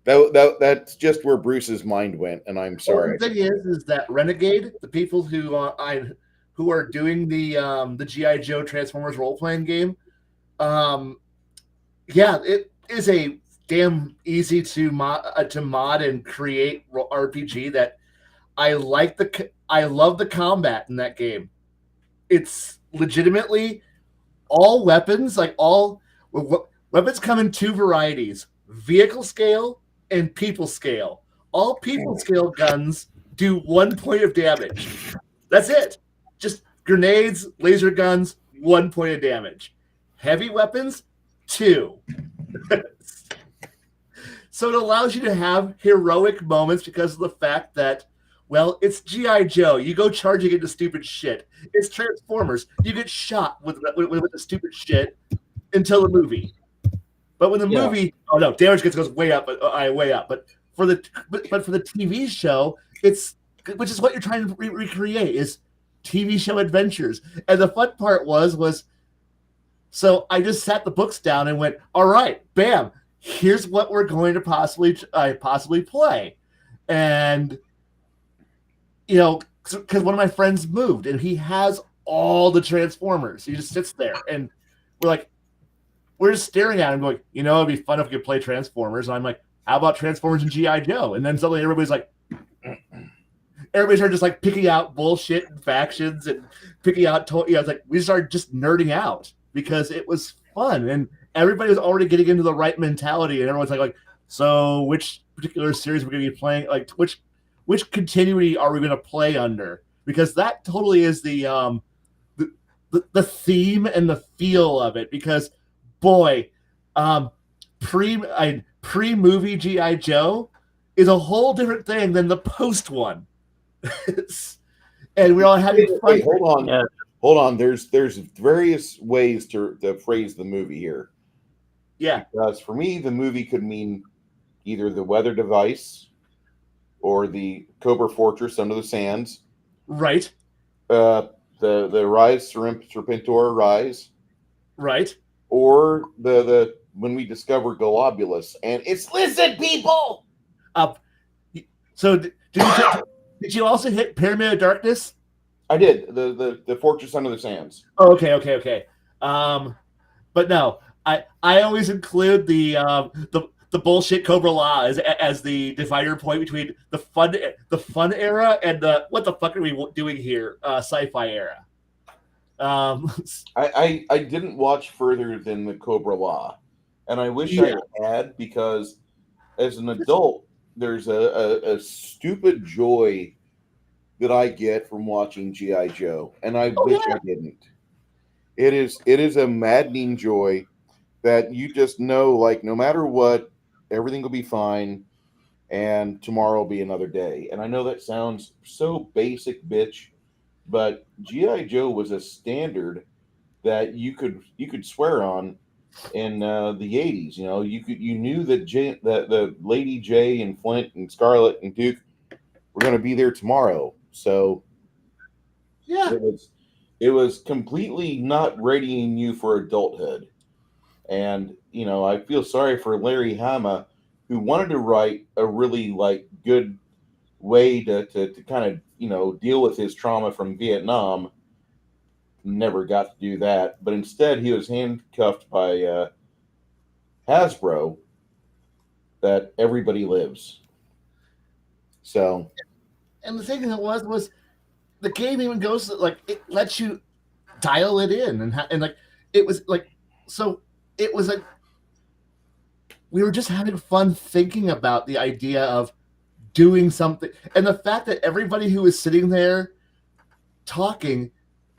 that's just where Bruce's mind went, and I'm sorry. Well, the thing is that Renegade, the people who are doing the G.I. Joe Transformers role playing game, it is a damn easy to mod and create RPG that I love the combat in that game. It's legitimately all weapons, weapons come in two varieties: vehicle scale and people scale. All people scale guns do 1 point of damage. That's it. Just grenades, laser guns, 1 point of damage. Heavy weapons, 2. So it allows you to have heroic moments because of the fact that, well, it's G.I. Joe. You go charging into stupid shit. It's Transformers. You get shot with the stupid shit until the movie. But when the movie, oh no, damage goes way up, way up. But for the TV show, which is what you're trying to recreate is TV show adventures. And the fun part was, so I just sat the books down and went, all right, bam, here's what we're going to possibly play. And, because one of my friends moved and he has all the Transformers. He just sits there and we're just staring at him going, it'd be fun if we could play Transformers. And I'm like, how about Transformers and G.I. Joe? And then suddenly everybody started just picking out bullshit and factions and picking out, we started just nerding out because it was fun. And everybody was already getting into the right mentality. And everyone's like, so which particular series we're going to be playing? Like which continuity are we going to play under? Because that totally is the theme and the feel of it. Because boy, pre-movie G.I. Joe is a whole different thing than the post one. And we're all having fun. Wait, hold on. There's various ways to phrase the movie here. Yeah. Because for me, the movie could mean either the weather device or the Cobra Fortress Under the Sands. Right. The Rise Serpentor Rise. Right. Or the when we discover Globulus and it's lizard people. So did you also hit Pyramid of Darkness? I did. The Fortress Under the Sands. Oh, okay. But no, I always include the bullshit Cobra Law as the divider point between the fun era and the what the fuck are we doing here sci-fi era. I didn't watch further than the Cobra Law, and I wish I had, because as an adult, there's a stupid joy that I get from watching G.I. Joe, and I wish I didn't. It is a maddening joy that you just know, no matter what, everything will be fine, and tomorrow will be another day. And I know that sounds so basic, bitch, but G.I. Joe was a standard that you could swear on in the 80s. You knew that the Lady J and Flint and Scarlet and Duke were going to be there tomorrow. So yeah, it was completely not readying you for adulthood. And I feel sorry for Larry Hama, who wanted to write a really good way to kind of deal with his trauma from Vietnam. Never got to do that, but instead he was handcuffed by Hasbro that everybody lives. So, and the thing that was the game even goes it lets you dial it in and it was we were just having fun thinking about the idea of doing something, and the fact that everybody who was sitting there talking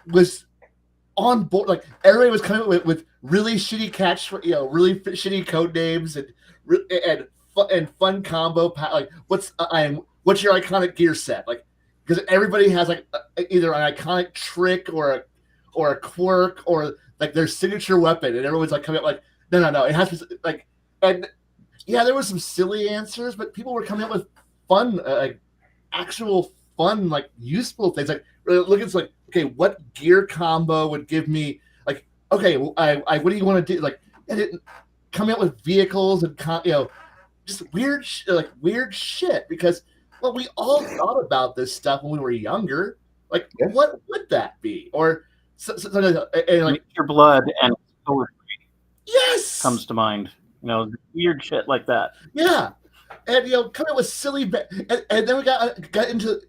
was on board. Everybody was coming with really shitty really shitty code names and fun combo. What's your iconic gear set? Because everybody has either an iconic trick or a quirk or their signature weapon, and everyone's coming up no, it has to be and yeah, there was some silly answers, but people were coming up with fun, actual fun, useful things. Look, it's okay, what gear combo would give me okay, what do you want to do? And it coming up with vehicles and just weird shit, because we all thought about this stuff when we were younger. What would that be? Or Your blood and poetry yes comes to mind. Weird shit like that. Yeah, and coming up with silly, and then we got into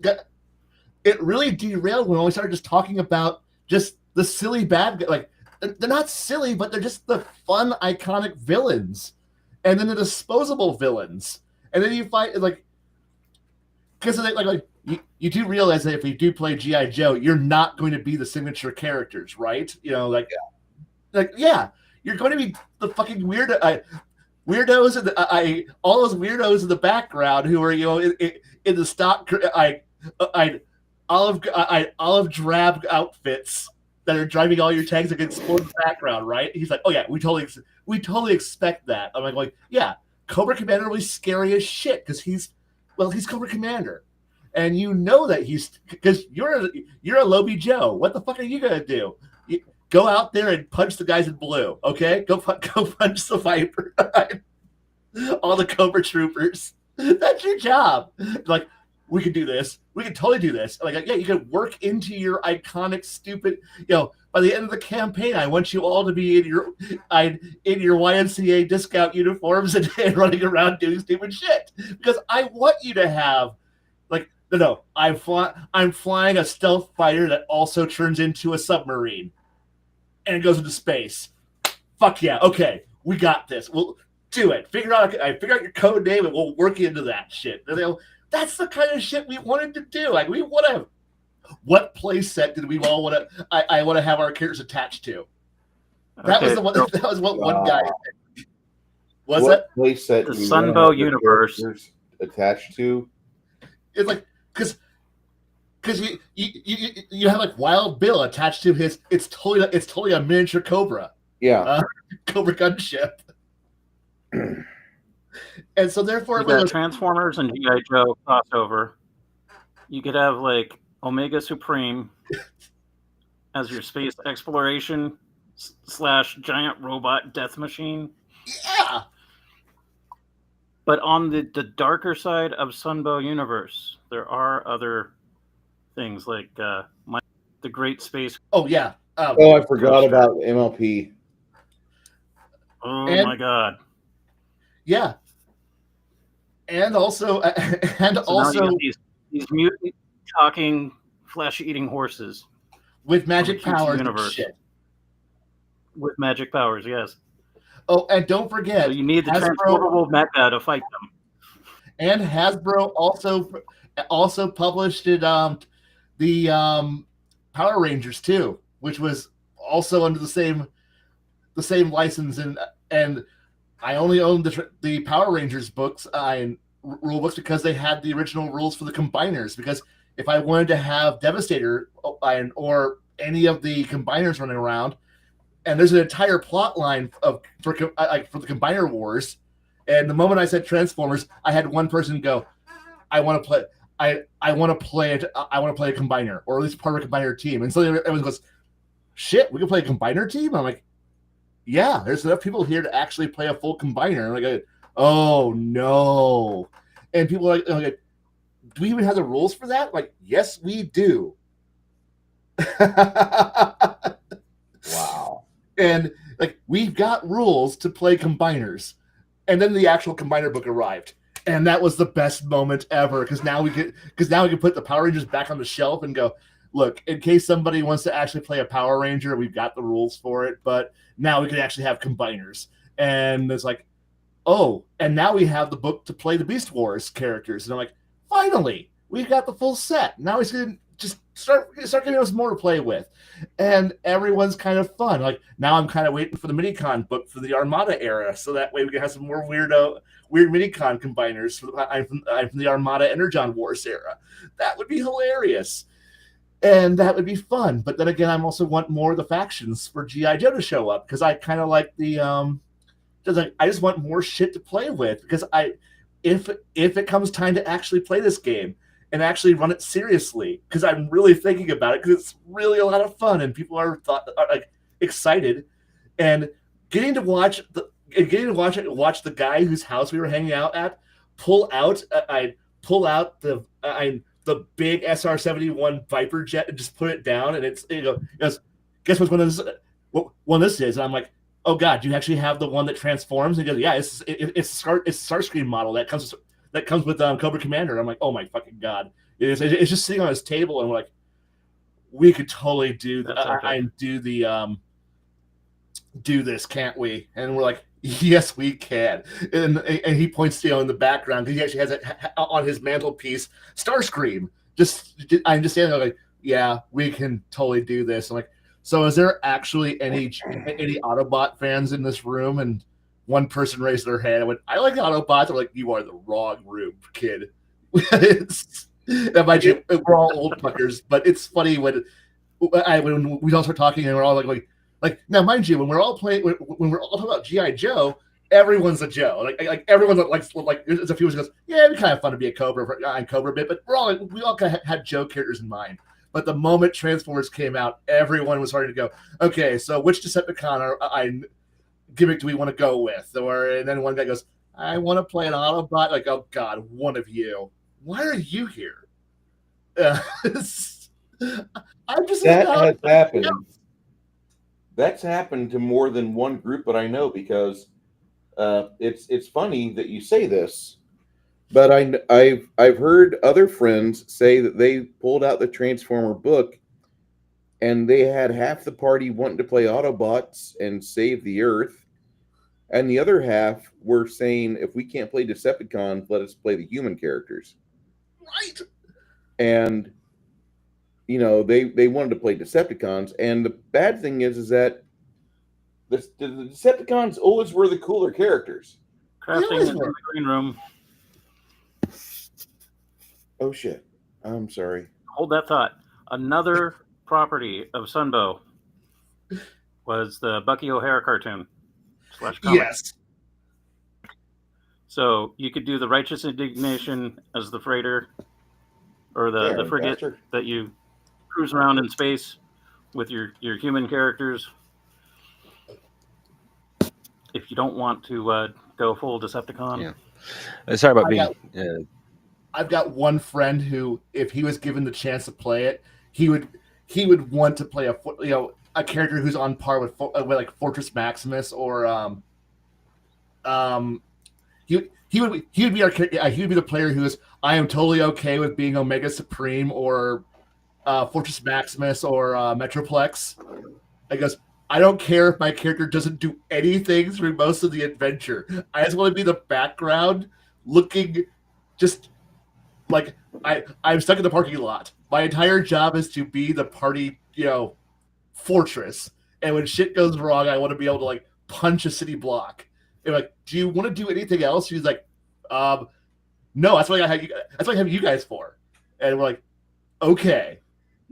it really derailed when we started just talking about just the silly bad guy. they're not silly, but they're just the fun, iconic villains, and then the disposable villains, and then you fight like because like you do realize that if you do play GI Joe, you're not going to be the signature characters, right? You know, you're going to be the fucking weirdos and all those weirdos in the background who are in the stock olive drab outfits that are driving all your tanks that can explode in the background, right? He's like, oh yeah, we totally expect that. I'm like, yeah, Cobra Commander will be scary as shit because he's Cobra Commander, and you know that because you're a Lobie Joe. What the fuck are you gonna do? Go out there and punch the guys in blue, okay? Go punch the Viper, all the Cobra troopers. That's your job. Like, we could do this. We could totally do this. Like, yeah, you could work into your iconic, stupid. By the end of the campaign, I want you all to be in your YMCA discount uniforms and running around doing stupid shit because I want you to have like no. I'm flying a stealth fighter that also turns into a submarine and goes into space. Fuck yeah. Okay, we got this. We'll do it. Figure out your code name and we'll work into that shit. That's the kind of shit we wanted to do. Like we want to. What play set did we all want to? I want to have our characters attached to. That was the one. That was what one guy. What's that? Play set the Sunbow universe attached to? It's like because you have like Wild Bill attached to his. It's totally a miniature Cobra. Yeah. Cobra gunship. And so therefore, you got Transformers and GI Joe crossover. You could have like Omega Supreme as your space exploration / giant robot death machine. Yeah. But on the darker side of Sunbow universe, there are other things like the Great Space. Oh yeah. I forgot about MLP. Oh my god. Yeah. And also, these mutant talking flesh-eating horses with magic powers and shit. With magic powers, yes. Oh, and don't forget, so you need the transformable mecha to fight them. And Hasbro also published it, the Power Rangers too, which was also under the same license. And I only owned the Power Rangers books and rule books because they had the original rules for the combiners. Because if I wanted to have Devastator or any of the combiners running around, and there's an entire plot line for the Combiner Wars, and the moment I said Transformers, I had one person go, "I want to play. I want to play it. I want to play a Combiner, or at least part of a Combiner team." And so everyone goes, "Shit, we can play a Combiner team?" I'm like, "Yeah, there's enough people here to actually play a full Combiner." And like, oh no! And people are like, "Do we even have the rules for that?" Like, yes, we do. Wow. And like we've got rules to play combiners. And then the actual combiner book arrived. And that was the best moment ever because now we can put the Power Rangers back on the shelf and go, look, in case somebody wants to actually play a Power Ranger, we've got the rules for it, but now we can actually have combiners. And it's like, oh, and now we have the book to play the Beast Wars characters. And I'm like, finally, we've got the full set. Now he's going to just start giving us more to play with. And everyone's kind of fun. Like now I'm kind of waiting for the Minicon book for the Armada era, so that way we can have some more weird Minicon combiners from the Armada Energon Wars era. That would be hilarious. And that would be fun. But then again, I also want more of the factions for G.I. Joe to show up because I kind of like the I just want more shit to play with because if it comes time to actually play this game and actually run it seriously, because I'm really thinking about it because it's really a lot of fun and people are like excited, and getting to watch the guy whose house we were hanging out at pull out the big SR-71 Viper jet and just put it down, and it's guess what one this is, and I'm like, oh god, you actually have the one that transforms? And he goes, yeah, it's a Starscream model that comes with Cobra Commander. I'm like, oh my fucking god. It's just sitting on his table, and we're like, we could totally do that. I do the do this, can't we? And we're like, yes, we can. And he points, in the background because he actually has it on his mantelpiece, Starscream. I'm just standing there like, yeah, we can totally do this. I'm like, so is there actually any Autobot fans in this room? And one person raised their hand. I went, I like Autobots. I'm like, you are the wrong room, kid. Mind you, we're all old fuckers, but it's funny when we all start talking and we're all like now, mind you, when we're all playing, when we're all talking about GI Joe, everyone's a Joe. Like everyone's like there's a few who goes, yeah, it'd be kind of fun to be a Cobra and Cobra a bit, but we all kind of had Joe characters in mind. But the moment Transformers came out, everyone was starting to go, okay, so which Decepticon gimmick do we want to go with? And then one guy goes, I want to play an Autobot. Like, oh God, one of you. Why are you here? I'm just that has happened. That's happened to more than one group that I know, because it's funny that you say this, but I've heard other friends say that they pulled out the Transformer book and they had half the party wanting to play Autobots and save the Earth, and the other half were saying, if we can't play Decepticons, let us play the human characters. Right. And they wanted to play Decepticons, and the bad thing is that the Decepticons always were the cooler characters. Crafting in the green room. Oh shit! I'm sorry. Hold that thought. Another property of Sunbow was the Bucky O'Hare cartoon / comic. Yes. So you could do the Righteous Indignation as the freighter, or the frigate bastard. that you cruise around in space with your human characters. If you don't want to go full Decepticon. Yeah. Sorry about being... I've got one friend who, if he was given the chance to play it, he would want to play a character who's on par with like Fortress Maximus, or he would be the player who is, I am totally okay with being Omega Supreme or Fortress Maximus or Metroplex. I goes, I don't care if my character doesn't do anything through most of the adventure. I just want to be the background, looking just like I'm stuck in the parking lot. My entire job is to be the party, fortress. And when shit goes wrong, I want to be able to like punch a city block. And like, do you want to do anything else? She's like, no, that's what I have you guys for. And we're like, okay.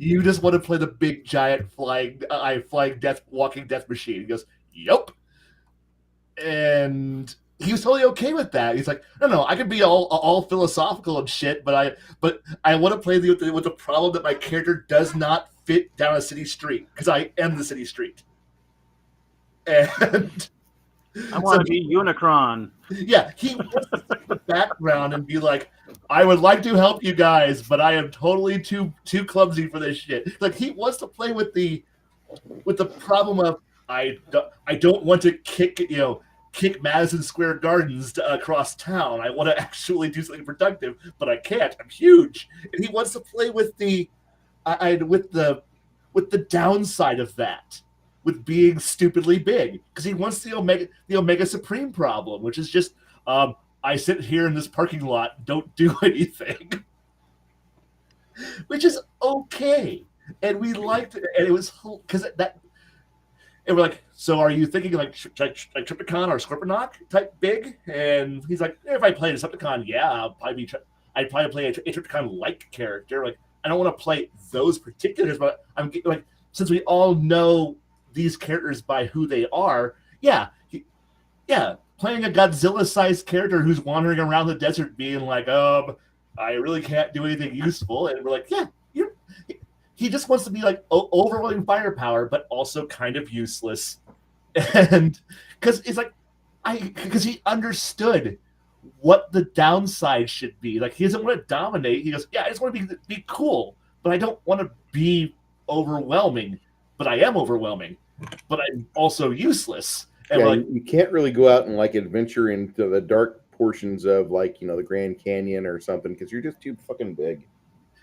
You just want to play the big giant flying walking death machine. He goes, yep. And he was totally okay with that. He's like, no, I can be all philosophical and shit, but I want to play with the problem that my character does not fit down a city street, because I am the city street. And I want to be Unicron. Yeah, he wants to sit in the background and be like, I would like to help you guys, but I am totally too clumsy for this shit. Like, he wants to play with the problem of I don't want to kick Madison Square Gardens across town. I want to actually do something productive, but I can't. I'm huge. And he wants to play with the downside of that, with being stupidly big, because he wants the Omega Supreme problem, which is just I sit here in this parking lot, don't do anything, which is okay. And we liked it, and it was because that. And we're like, so are you thinking like Tripticon or Scorponok type big? And he's like, if I play Decepticon, yeah, I'd probably play a Tripticon-like character. Like, I don't want to play those particulars, but I'm like, since we all know these characters by who they are, playing a Godzilla-sized character who's wandering around the desert being like, I really can't do anything useful. And we're like, he just wants to be like overwhelming firepower, but also kind of useless. And because it's like, because he understood what the downside should be. Like, he doesn't want to dominate. He goes, I just want to be cool, but I don't want to be overwhelming. But I am overwhelming, but I'm also useless. And you can't really go out and like adventure into the dark portions of like, the Grand Canyon or something, because you're just too fucking big.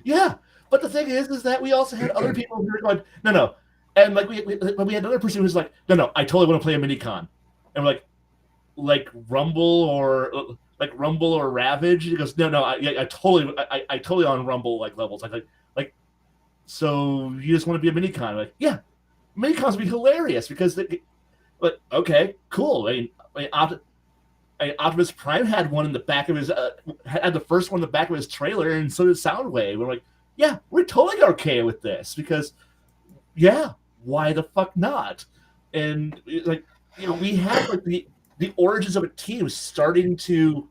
Yeah. But the thing is that we also had other people who were going, no, And like we had another person who was like, no, I totally want to play a mini-con. And we're like Rumble or Ravage. He goes, no, I totally on Rumble like levels. Like, so you just want to be a mini-con? Like, yeah, mini-cons would be hilarious because but okay, cool. Optimus Prime had one in the back of his had the first one in the back of his trailer, and so did Soundwave. We're like, yeah, we're totally okay with this because, yeah, why the fuck not? And like, we have like the origins of a team starting to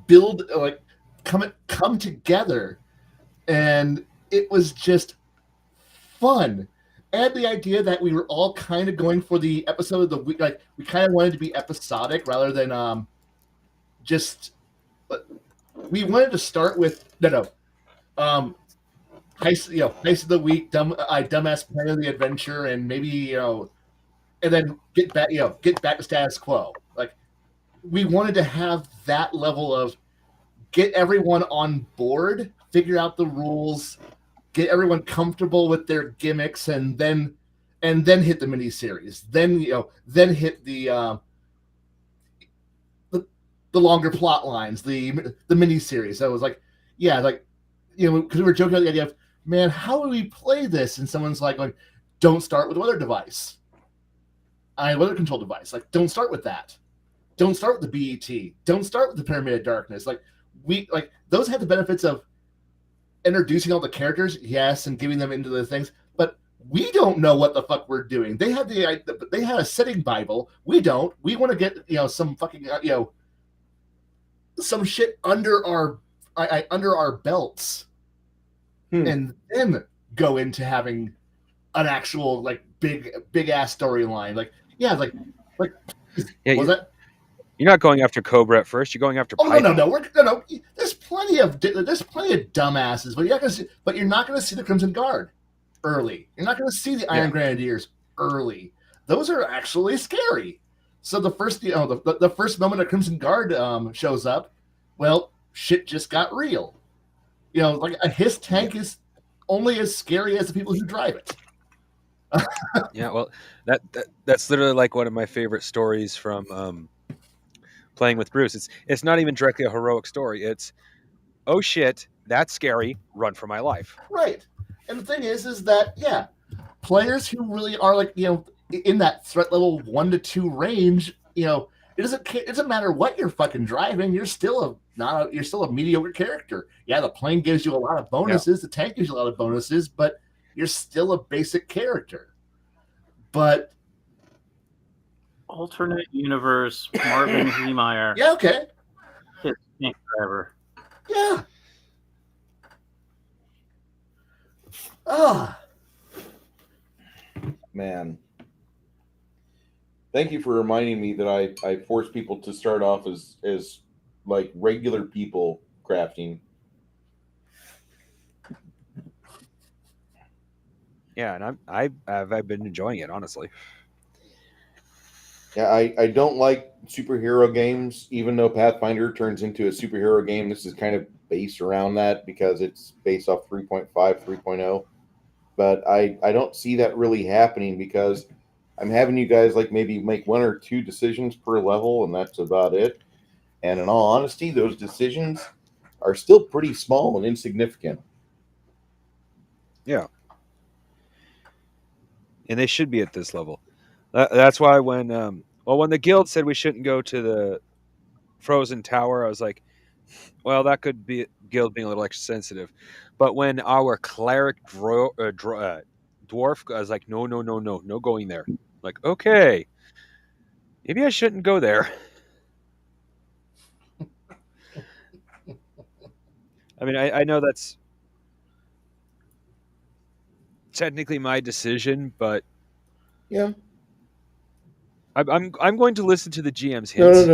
build, like come together, and it was just fun. And the idea that we were all kind of going for the episode of the week, like we kind of wanted to be episodic rather than just. We wanted to start with heist of the week, dumbass plan of the adventure, and maybe and then get back to status quo. Like we wanted to have that level of get everyone on board, figure out the rules, get everyone comfortable with their gimmicks, and then hit the miniseries. Then hit the longer plot lines, the miniseries. So it was like, yeah, like because we were joking about the idea of, man, how do we play this? And someone's like, don't start with a weather device. Weather control device. Like, don't start with that. Don't start with the BET. Don't start with the Pyramid of Darkness. Like those had the benefits of introducing all the characters, yes, and giving them into the things, but we don't know what the fuck we're doing. They had a setting Bible. We don't. We want to get some fucking some shit under our belts, and then go into having an actual like big ass storyline. Like yeah, like was that? You're not going after Cobra at first. You're going after. Oh Python. no. There's plenty of dumbasses, but you're not gonna see the Crimson Guard early. You're not gonna see the Iron Grenadiers early. Those are actually scary. So the first the first moment a Crimson Guard shows up, well, shit just got real. Like a Hiss tank is only as scary as the people who drive it. Yeah, well, that's literally like one of my favorite stories from playing with Bruce. It's not even directly a heroic story. It's, oh shit, that's scary. Run for my life. Right. And the thing is that yeah, players who really are like in that threat level 1 to 2 range, it doesn't matter what you're fucking driving. You're still a mediocre character. Yeah, the plane gives you a lot of bonuses. Yeah. The tank gives you a lot of bonuses, but you're still a basic character. But alternate universe, Marvin Heemeyer. Yeah, okay. His tank driver. Yeah. Ah. Man. Thank you for reminding me that I force people to start off as like regular people crafting. Yeah, and I've been enjoying it, honestly. Yeah, I don't like superhero games, even though Pathfinder turns into a superhero game. This is kind of based around that because it's based off 3.5, 3.0. But I don't see that really happening because I'm having you guys like maybe make 1 or 2 decisions per level, and that's about it. And in all honesty, those decisions are still pretty small and insignificant. Yeah. And they should be at this level. That's why when the guild said we shouldn't go to the Frozen Tower, I was like, well, that could be guild being a little extra sensitive. But when our cleric dwarf, I was like, no going there. Like, okay, maybe I shouldn't go there. I mean, I know that's technically my decision, but yeah, I'm going to listen to the GM's hints.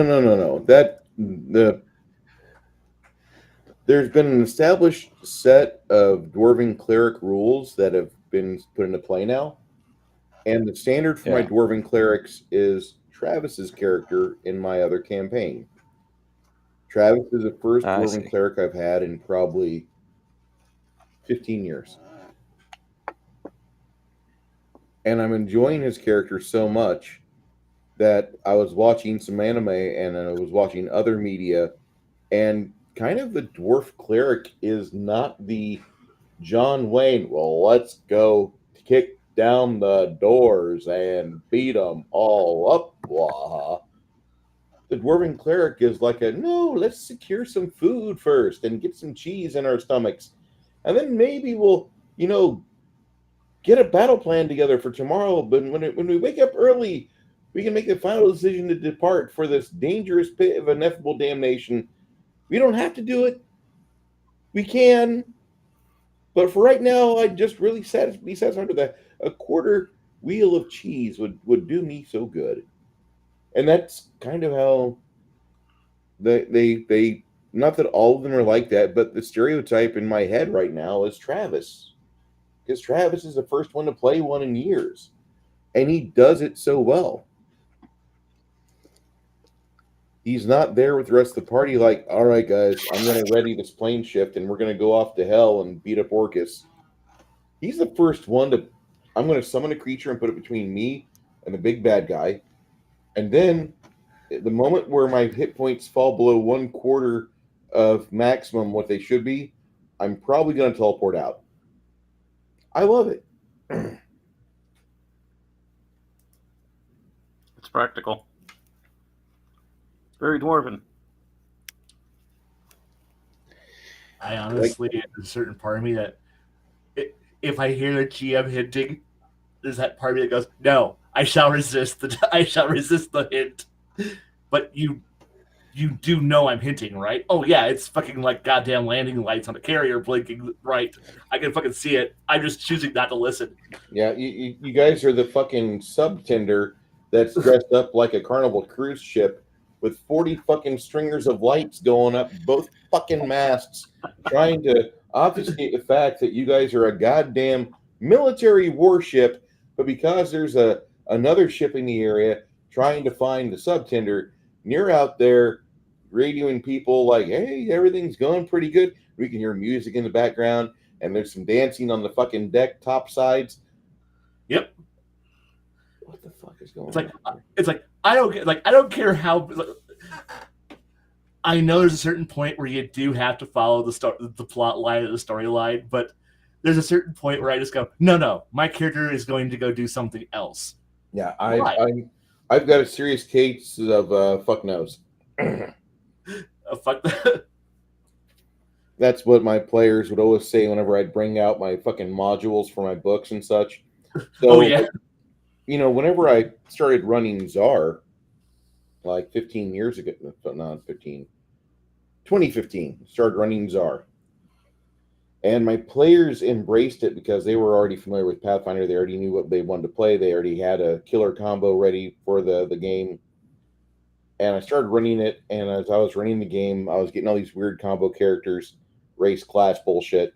No. There's been an established set of dwarven cleric rules that have been put into play now, and the standard for my dwarven clerics is Travis's character in my other campaign. Travis is the first dwarven cleric I've had in probably 15 years. and I'm enjoying his character so much that I was watching some anime and I was watching other media, and kind of the dwarf cleric is not the John Wayne. Well, let's go kick down the doors and beat them all up. Blah. The dwarven cleric is like a no. Let's secure some food first and get some cheese in our stomachs, and then maybe we'll, get a battle plan together for tomorrow. But when we wake up early, we can make the final decision to depart for this dangerous pit of ineffable damnation. We don't have to do it. We can. But for right now, I'd just really be satisfied with that. A quarter wheel of cheese would do me so good. And that's kind of how they not that all of them are like that, but the stereotype in my head right now is Travis. Because Travis is the first one to play one in years. And he does it so well. He's not there with the rest of the party like, all right, guys, I'm going to ready this plane shift and we're going to go off to hell and beat up Orcus. He's the first one to, I'm going to summon a creature and put it between me and the big bad guy. And then the moment where my hit points fall below 1/4 of maximum what they should be, I'm probably going to teleport out. I love it. It's practical. Very dwarven. I honestly, there's a certain part of me that if I hear the GM hinting, there's that part of me that goes, "No, I shall resist the hint." But you do know I'm hinting, right? Oh yeah, it's fucking like goddamn landing lights on a carrier blinking, right? I can fucking see it. I'm just choosing not to listen. Yeah, you guys are the fucking subtender that's dressed up like a Carnival cruise ship with 40 fucking stringers of lights going up both fucking masts, trying to obfuscate the fact that you guys are a goddamn military warship, but because there's another ship in the area trying to find the subtender, and you're out there radioing people like, hey, everything's going pretty good. We can hear music in the background, and there's some dancing on the fucking deck top sides. Yep. What the fuck is going on? It's like I don't care how. I know there's a certain point where you do have to follow the plot line of the storyline, but there's a certain point where I just go, no, my character is going to go do something else. Yeah, I've got a serious case of fuck knows. Fuck that. That's what my players would always say whenever I'd bring out my fucking modules for my books and such. So, whenever I started running Czar, like 15 years ago, not 15, 2015, started running Czar. And my players embraced it because they were already familiar with Pathfinder. They already knew what they wanted to play. They already had a killer combo ready for the game. And I started running it, and as I was running the game, I was getting all these weird combo characters, race class bullshit.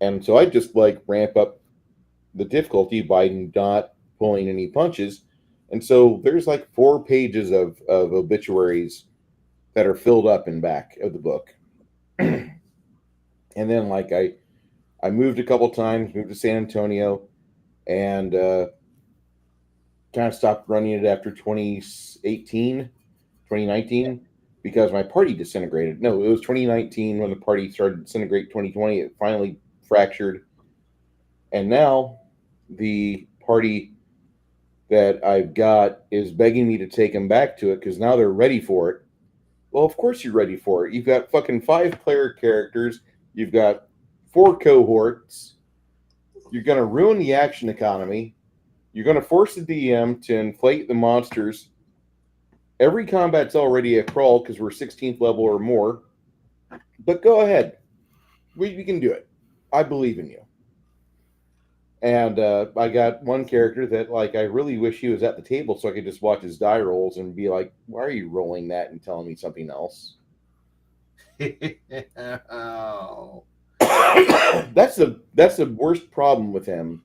And so I just ramp up the difficulty by not pulling any punches. And so there's 4 pages of obituaries that are filled up in back of the book. And then I moved a couple times, moved to San Antonio, and kind of stopped running it after 2019, because my party disintegrated. No, it was 2019 when the party started to disintegrate. 2020, it finally fractured. And now the party that I've got is begging me to take them back to it because now they're ready for it. Well, of course you're ready for it. You've got fucking 5 player characters. You've got 4 cohorts. You're going to ruin the action economy. You're going to force the DM to inflate the monsters. Every combat's already a crawl because we're 16th level or more. But go ahead. We can do it. I believe in you. And I got one character that I really wish he was at the table so I could just watch his die rolls and be like, why are you rolling that and telling me something else? Oh. That's the worst problem with him.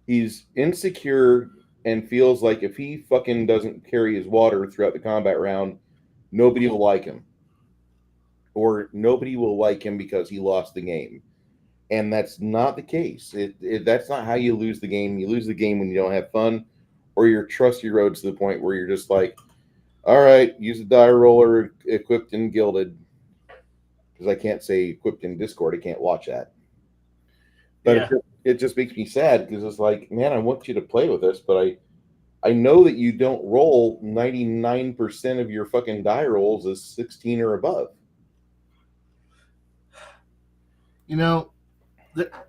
He's insecure and feels like if he fucking doesn't carry his water throughout the combat round, nobody will like him. Or nobody will like him because he lost the game. And that's not the case. That's not how you lose the game. You lose the game when you don't have fun, or you're trusty roads to the point where you're just like, all right, use a die roller equipped and gilded. Because I can't say equipped in Discord. I can't watch that. But Yeah. it just makes me sad because it's like, man, I want you to play with us, but I know that you don't roll 99% of your fucking die rolls as 16 or above. You know,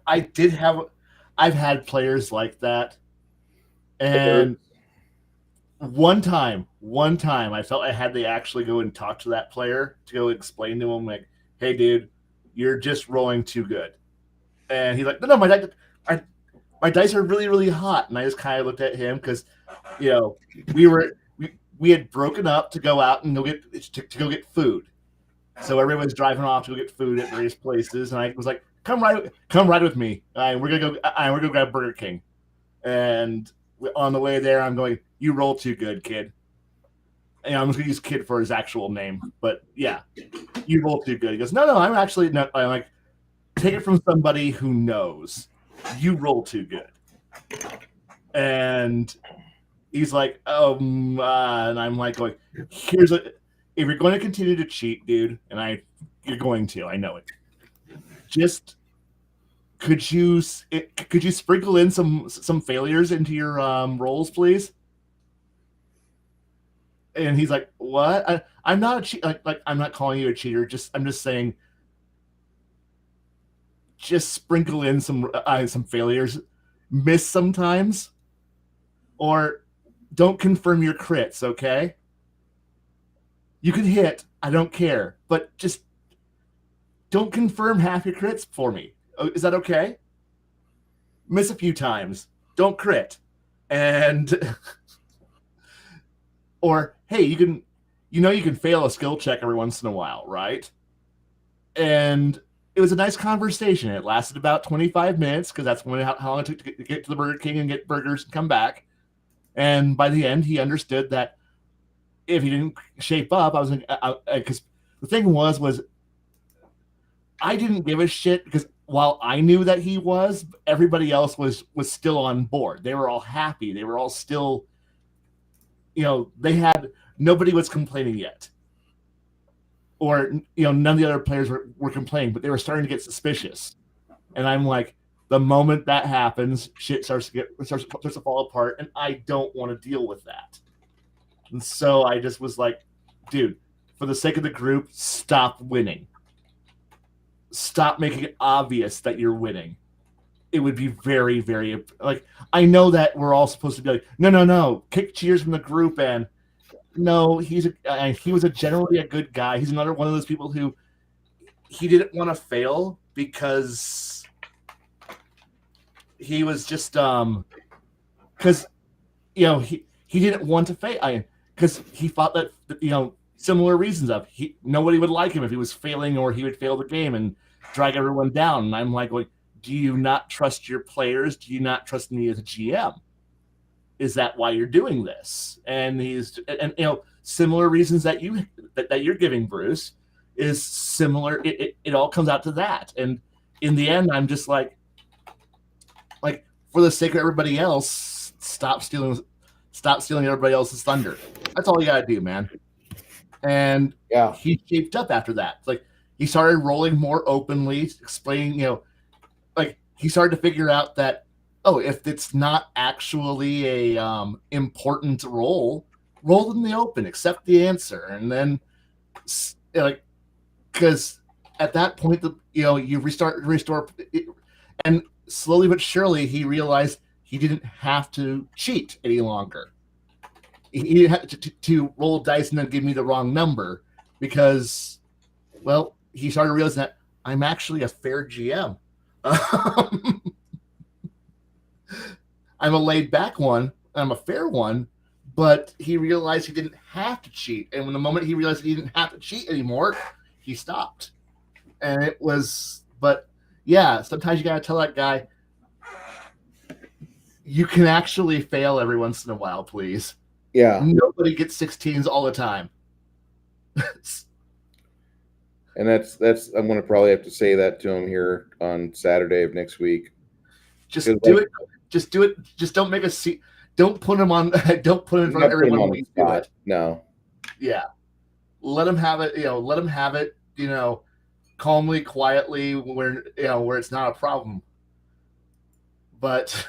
I've had players like that, and one time, I felt I had to actually go and talk to that player to go explain to him, like, hey, dude, you're just rolling too good. And he's like, no, my dice are really, really hot. And I just kind of looked at him because, you know, we had broken up to go out and to go get food. So everyone was driving off to go get food at various places, and I was like, come ride with me. We're gonna grab Burger King. And on the way there, I'm going, you roll too good, kid. And I'm just gonna use kid for his actual name, but yeah, you roll too good. He goes, no, I'm actually not. I'm like, take it from somebody who knows. You roll too good. And he's like, and I'm like going, if you're going to continue to cheat, dude, and you're going to, I know it. Just could you sprinkle in some failures into your rolls, please? And he's like, what? I'm not a cheat. Like I'm not calling you a cheater. I'm just saying. Just sprinkle in some failures, miss sometimes, or don't confirm your crits. Okay, you can hit. I don't care, but just don't confirm half your crits for me. Is that okay? Miss a few times. Don't crit, and or hey, you can fail a skill check every once in a while, right? And it was a nice conversation. It lasted about 25 minutes because that's how long it took to get to the Burger King and get burgers and come back. And by the end, he understood that if he didn't shape up, I was because the thing was I didn't give a shit because while I knew that he was, everybody else was still on board. They were all happy. They were all still, nobody was complaining yet. Or none of the other players were complaining, but they were starting to get suspicious. And I'm like, the moment that happens, shit starts to fall apart, and I don't want to deal with that. And so I just was like, dude, for the sake of the group, stop winning. Stop making it obvious that you're winning. It would be very, very like I know that we're all supposed to be like, no, kick cheers from the group and. No, he was generally a good guy. He's another one of those people who he didn't want to fail because he was just because he didn't want to fail because he thought that similar reasons of nobody would like him if he was failing or he would fail the game and drag everyone down. And I'm like, do you not trust your players? Do you not trust me as a GM? Is that why you're doing this? And similar reasons that you're giving, Bruce, is similar. It all comes out to that. And in the end, I'm just like for the sake of everybody else, stop stealing everybody else's thunder. That's all you gotta do, man. And yeah, he shaped up after that. Like he started rolling more openly, explaining, he started to figure out that if it's not actually a important roll in the open, accept the answer, and then because at that point you restore, and slowly but surely he realized he didn't have to cheat any longer. He had to roll dice and then give me the wrong number because, well, he started realizing that I'm actually a fair GM. I'm a laid back one. I'm a fair one, but he realized he didn't have to cheat. And when the moment he realized he didn't have to cheat anymore, he stopped. And it was, but yeah, sometimes you got to tell that guy, you can actually fail every once in a while, please. Yeah. Nobody gets 16s all the time. And that's I'm going to probably have to say that to him here on Saturday of next week. Just 'Cause, do like, it. Just do it. Just don't make a see. Don't put him on. Don't put him in I'm front of not putting him everyone on when the you do spot. it. No. Yeah. Let him have it. Let him have it. Calmly, quietly, where it's not a problem. But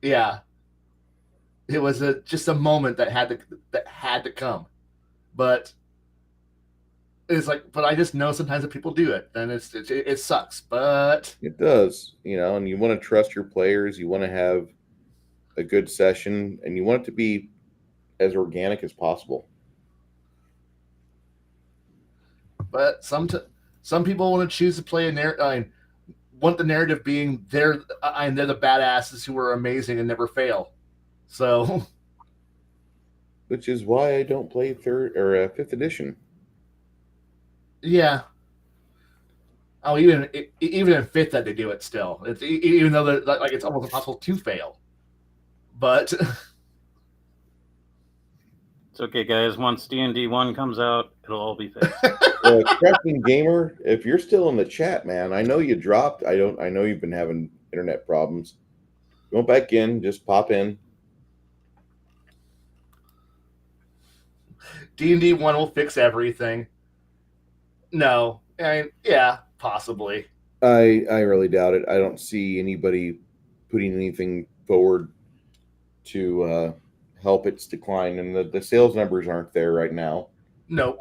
yeah, it was just a moment that had to come. But it's like, but I just know sometimes that people do it, and it sucks. But It does, and you want to trust your players. You want to have a good session, and you want it to be as organic as possible. some people want to choose to play a narrative. Want the narrative being they're the badasses who are amazing and never fail. So Which is why I don't play third or fifth edition. yeah. Oh, even in fifth that they do it still. It's even though like it's almost impossible to fail. But It's okay, guys. Once D&D 1 comes out, it'll all be fixed. Captain Gamer, if you're still in the chat, man, I know you dropped. I know you've been having internet problems. Go back in, just pop in. D&D 1 will fix everything. No, yeah, possibly. I really doubt it. I don't see anybody putting anything forward to help its decline, and the sales numbers aren't there right now. Nope.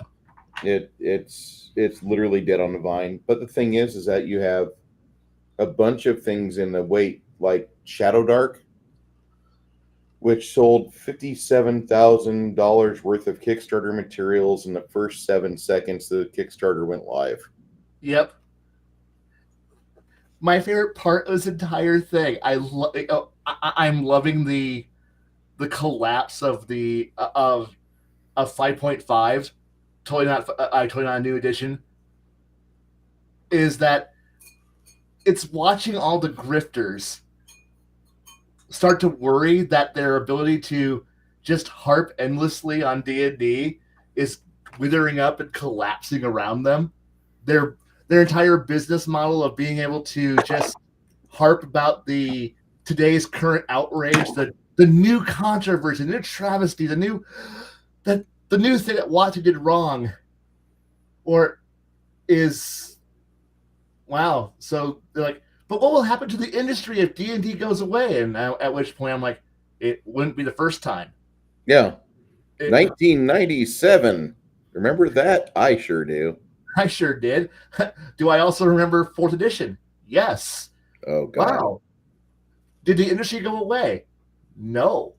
It's literally dead on the vine. But the thing is that you have a bunch of things in the wait, like Shadow Dark, which sold $57,000 worth of Kickstarter materials in the first 7 seconds the Kickstarter went live. Yep. My favorite part of this entire thing, I'm loving the collapse of the of 5.5, totally not a new edition. Is that it's watching all the grifters start to worry that their ability to just harp endlessly on D&D is withering up and collapsing around them. Their entire business model of being able to just harp about today's current outrage, the new controversy, the new travesty, the new thing that Watson did wrong, or is wow. So they're like, but what will happen to the industry if D&D goes away? And at which point I'm like, it wouldn't be the first time. Yeah. 1997. Remember that? I sure do. I sure did. Do I also remember 4th edition? Yes. Oh, God. Wow. Did the industry go away? No.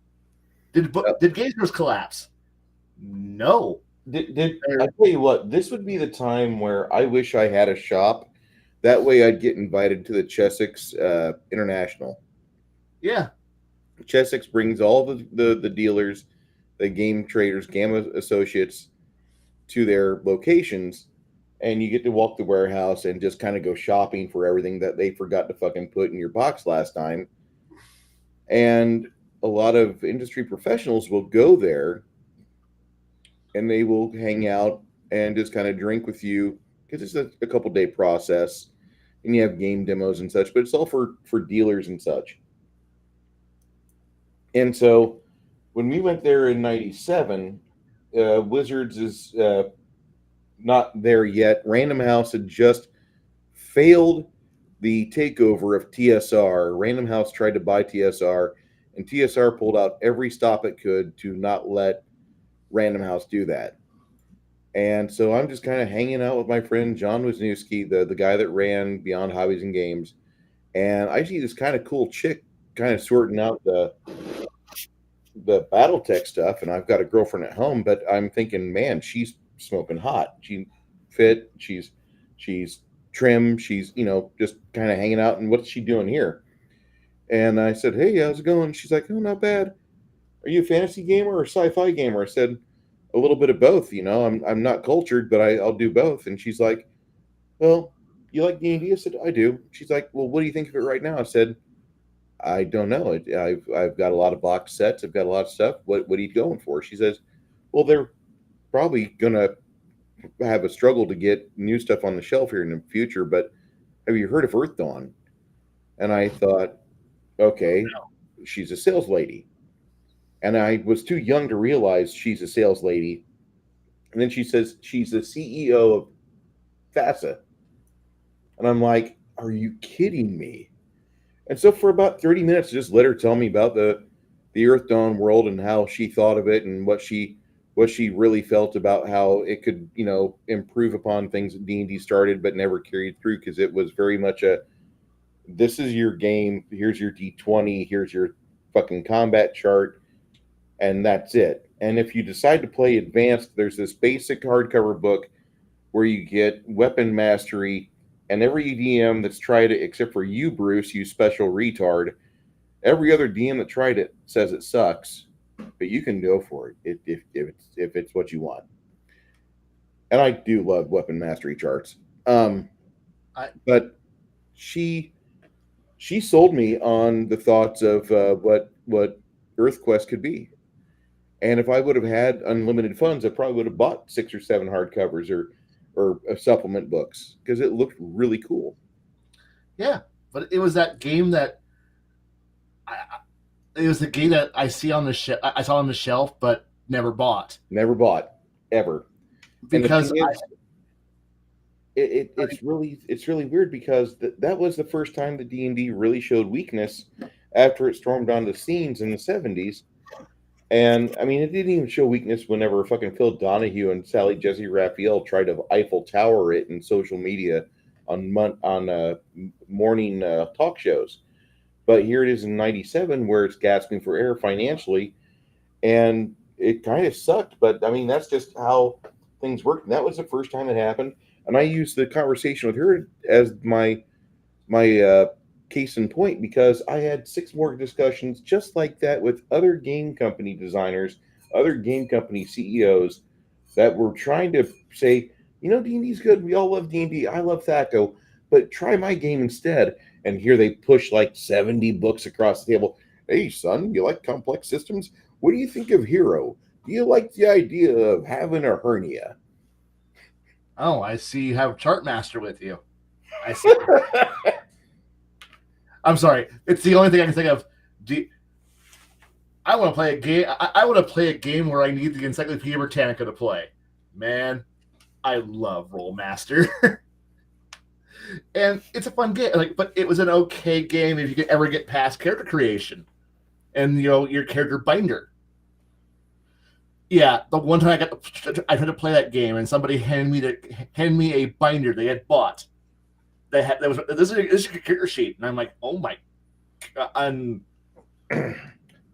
Did Game Stores collapse? No. Did I tell you what? This would be the time where I wish I had a shop. That way I'd get invited to the Chessex International. Yeah. Chessex brings all the dealers, the game traders, Gamma Associates to their locations, and you get to walk the warehouse and just kind of go shopping for everything that they forgot to fucking put in your box last time. And a lot of industry professionals will go there and they will hang out and just kind of drink with you because it's a couple day process and you have game demos and such, but it's all for dealers and such. And so when we went there in 97, Wizards is not there yet. Random House had just failed the takeover of TSR. Random House tried to buy TSR, and TSR pulled out every stop it could to not let Random House do that. And so I'm just kind of hanging out with my friend John Wisniewski, the guy that ran Beyond Hobbies and Games. And I see this kind of cool chick kind of sorting out the BattleTech stuff, and I've got a girlfriend at home, but I'm thinking, man, she's smoking hot. She fit, she's trim, she's just kind of hanging out. And what's she doing here? And I said, hey, how's it going? She's like, oh, not bad. Are you a fantasy gamer or a sci-fi gamer? I said, a little bit of both. I'm not cultured, but I'll do both. And she's like, well, you like D&D? I said, I do. She's like, well, what do you think of it right now? I said, I don't know. I've got a lot of box sets. I've got a lot of stuff. What are you going for? She says, well, they're probably gonna have a struggle to get new stuff on the shelf here in the future. But have you heard of Earth Dawn? And I thought, okay, she's a sales lady. And I was too young to realize she's a sales lady. And then she says she's the CEO of FASA. And I'm like, are you kidding me? And so for about 30 minutes, just let her tell me about the Earth Dawn world and how she thought of it and what she really felt about how it could, improve upon things that D&D started but never carried through, because it was very much this is your game, here's your D20, here's your fucking combat chart, and that's it. And if you decide to play advanced, there's this basic hardcover book where you get weapon mastery, and every DM that's tried it, except for you, Bruce, you special retard, every other DM that tried it says it sucks, but you can go for it if it's what you want. And I do love weapon mastery charts. But she sold me on the thoughts of what EarthQuest could be. And if I would have had unlimited funds, I probably would have bought 6 or 7 hardcovers or supplement books, because it looked really cool. Yeah, but it was that game that it was the game that I saw on the shelf, but never bought. Never bought ever, because it's really weird, because that was the first time the D&D really showed weakness after it stormed onto the scenes in the 70s. And I mean, it didn't even show weakness whenever fucking Phil Donahue and Sally Jesse Raphael tried to Eiffel Tower it in social media on morning talk shows. But here it is in '97, where it's gasping for air financially, and it kind of sucked. But I mean, that's just how things work. And that was the first time it happened. And I used the conversation with her as my case in point, because I had 6 more discussions just like that with other game company designers, other game company CEOs that were trying to say, D&D's good. We all love D&D. I love THACO, but try my game instead. And here they push like 70 books across the table. Hey, son, you like complex systems? What do you think of Hero? Do you like the idea of having a hernia? Oh, I see you have Chartmaster with you. I see. I'm sorry. It's the only thing I can think of. I want to play a game. I want to play a game where I need the Encyclopedia Britannica to play. Man, I love Rollmaster. And it's a fun game. But it was an okay game if you could ever get past character creation and your character binder. Yeah, the one time I tried to play that game, and somebody handed me a binder they had bought. This is your character sheet, and I'm like, oh my god.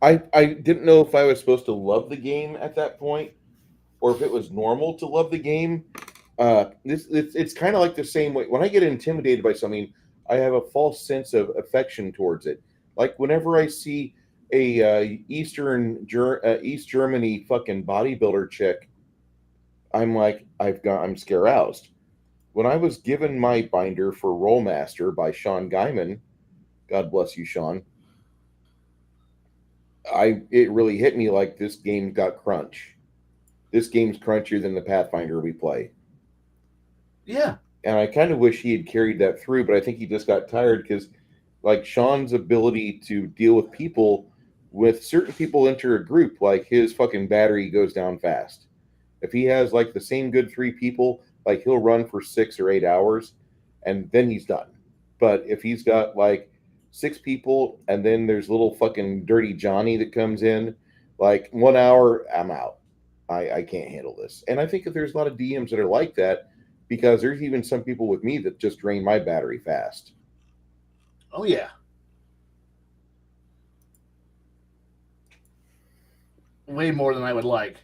I didn't know if I was supposed to love the game at that point, or if it was normal to love the game. It's kind of like the same way when I get intimidated by something, I have a false sense of affection towards it. Like whenever I see a East Germany fucking bodybuilder chick, I'm like, I'm scare-roused. When I was given my binder for Rollmaster by Sean Guyman, God bless you, Sean, it really hit me like this game got crunch. This game's crunchier than the Pathfinder we play. Yeah. And I kind of wish he had carried that through, but I think he just got tired, because like Sean's ability to deal with people, with certain people enter a group, like his fucking battery goes down fast. If he has like the same good 3 people, like he'll run for 6 or 8 hours and then he's done. But if he's got like 6 people and then there's little fucking dirty Johnny that comes in, like 1 hour, I'm out. I can't handle this. And I think that there's a lot of DMs that are like that, because there's even some people with me that just drain my battery fast. Oh yeah. Way more than I would like.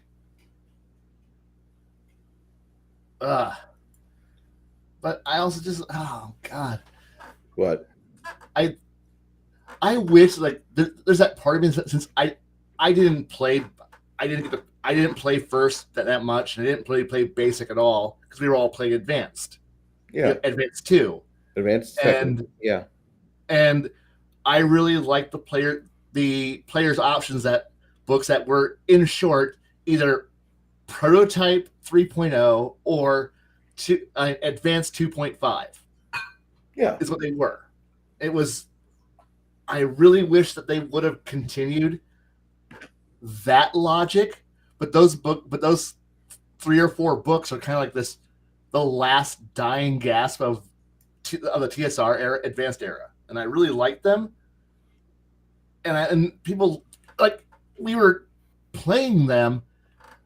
But I also just, oh god. What? I wish, like, there's that part of me, since I didn't play first that much, and I didn't play basic at all, because we were all playing advanced. Yeah. Advanced 2. Advanced second. Yeah. And I really liked the player's options, that books that were, in short, either Prototype 3.0 or Advanced 2.5 Yeah. is what they were. It was. I really wish that they would have continued that logic, but those 3 or 4 books are kind of like the last dying gasp of the TSR era, advanced era, and I really like them. And people like we were playing them,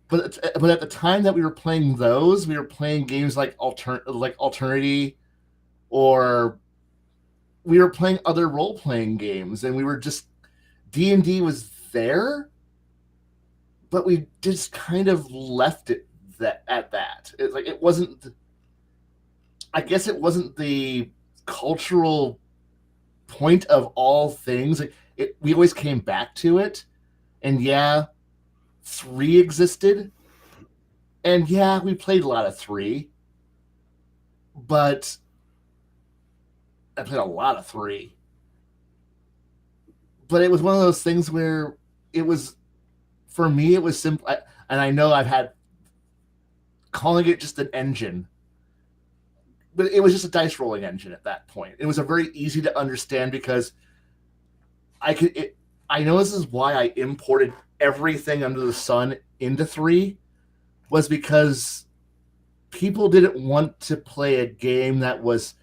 but at the time that we were playing those, we were playing games like Alternity, or we were playing other role playing games, and we were just D&D was there, but we just kind of left it at that. It's like it wasn't. I guess it wasn't the cultural point of all things. We always came back to it, and yeah, 3 existed, and yeah, we played a lot of 3, but I played a lot of 3. But it was one of those things where it was, for me, it was simple. And I know I've had calling it just an engine, but it was just a dice rolling engine at that point. It was a very easy to understand because I know this is why I imported everything under the sun into 3, was because people didn't want to play a game that was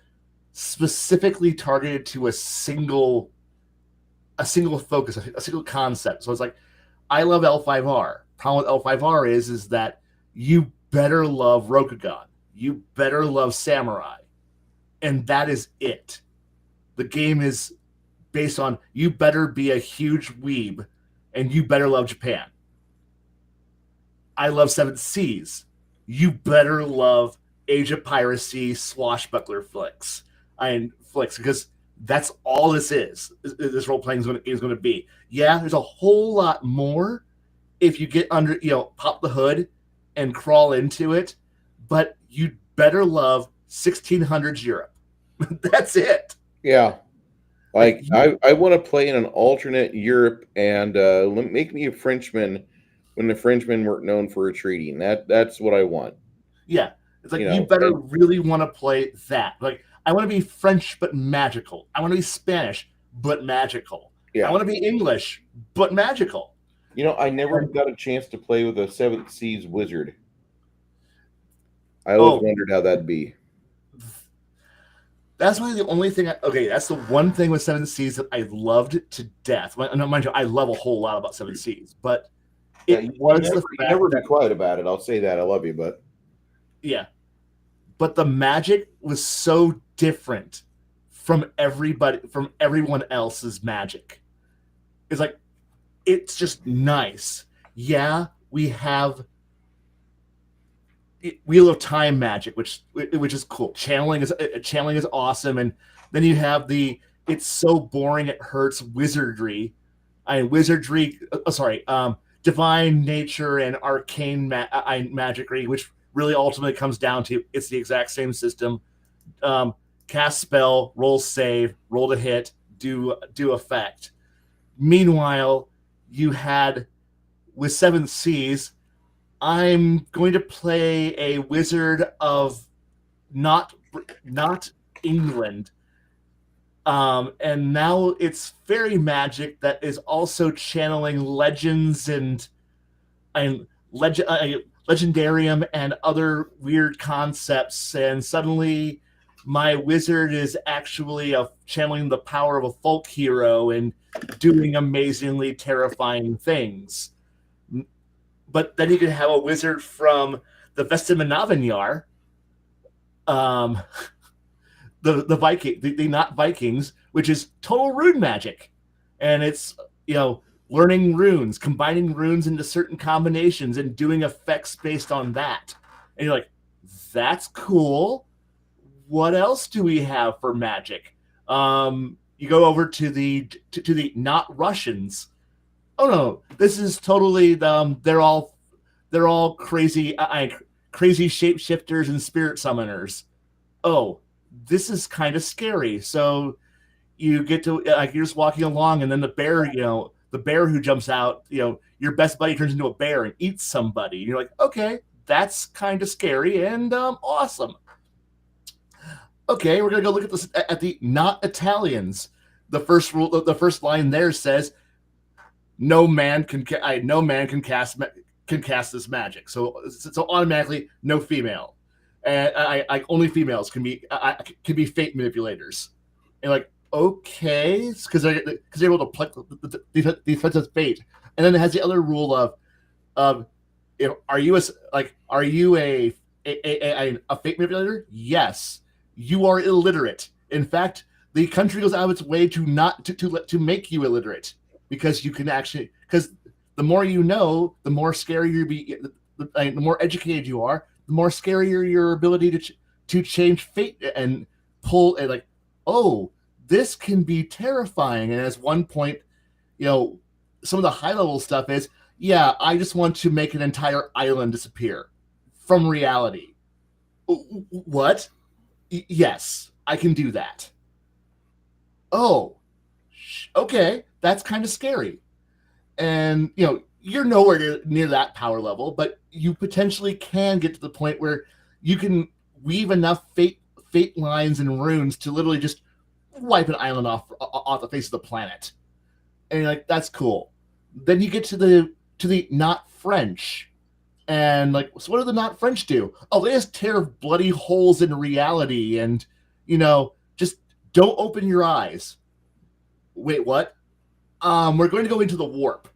specifically targeted to a single focus, a single concept. So it's like, I love L5R. Problem with L5R is that you better love Rokugan. You better love Samurai. And that is it. The game is based on you better be a huge weeb and you better love Japan. I love Seven Seas. You better love Asia piracy swashbuckler flicks. Because that's all this is. This role playing is going to be. Yeah, there's a whole lot more if you get under, pop the hood and crawl into it. But you'd better love 1600s Europe. That's it. Yeah. Like I want to play in an alternate Europe and make me a Frenchman when the Frenchmen weren't known for retreating. That's what I want. Yeah. It's like you better really want to play that. Like, I want to be French but magical. I want to be Spanish but magical. Yeah. I want to be English but magical. I never got a chance to play with a Seventh Seas wizard. I always wondered how that'd be. That's really the only thing. That's the one thing with Seven Seas that I loved to death. Mind you, I love a whole lot about Seven Seas, but you never be quiet about it. I'll say that. I love you, but yeah. But the magic was so different from everyone else's magic. It's like, it's just nice. Yeah, we have Wheel of Time magic, which is cool. Channeling is awesome, and then you have it's so boring it hurts wizardry. Divine nature and arcane magicry, which really ultimately comes down to it's the exact same system. Cast spell, roll save, roll to hit, do effect. Meanwhile, you had with Seven Seas, I'm going to play a wizard of not England. And now it's fairy magic that is also channeling legends and legendarium and other weird concepts. And suddenly my wizard is actually channeling the power of a folk hero and doing amazingly terrifying things. But then you can have a wizard from the Vestamenavinyar, the Viking, the not Vikings, which is total rune magic, and it's learning runes, combining runes into certain combinations, and doing effects based on that. And you're like, that's cool. What else do we have for magic? You go over to the not Russians. Oh no, this is totally they're all crazy crazy shapeshifters and spirit summoners. Oh, this is kind of scary. So you get to you're just walking along, and then the bear the bear who jumps out, your best buddy turns into a bear and eats somebody. And you're like, okay, that's kind of scary and awesome. Okay, we're gonna go look at this at the not Italians. The first line there says, no man can cast this magic. So automatically, no female, and I only females can be fate manipulators. And like, okay, because they're able to pluck the defensive fate. And then it has the other rule of are you a fate manipulator? Yes, you are illiterate. In fact, the country goes out of its way to make you illiterate, because you can actually, because the more you know, the more scary you be. The more educated you are, the more scarier your ability to change fate and pull. And like, oh, this can be terrifying. And as one point, some of the high level stuff is, yeah, I just want to make an entire island disappear from reality. What? Yes, I can do that. Oh, okay, that's kind of scary. And, you're nowhere near that power level, but you potentially can get to the point where you can weave enough fate lines and runes to literally just wipe an island off the face of the planet. And you're like, that's cool. Then you get to the not French. And like, so what do the not French do? Oh, they just tear bloody holes in reality and, just don't open your eyes. Wait, what? We're going to go into the warp,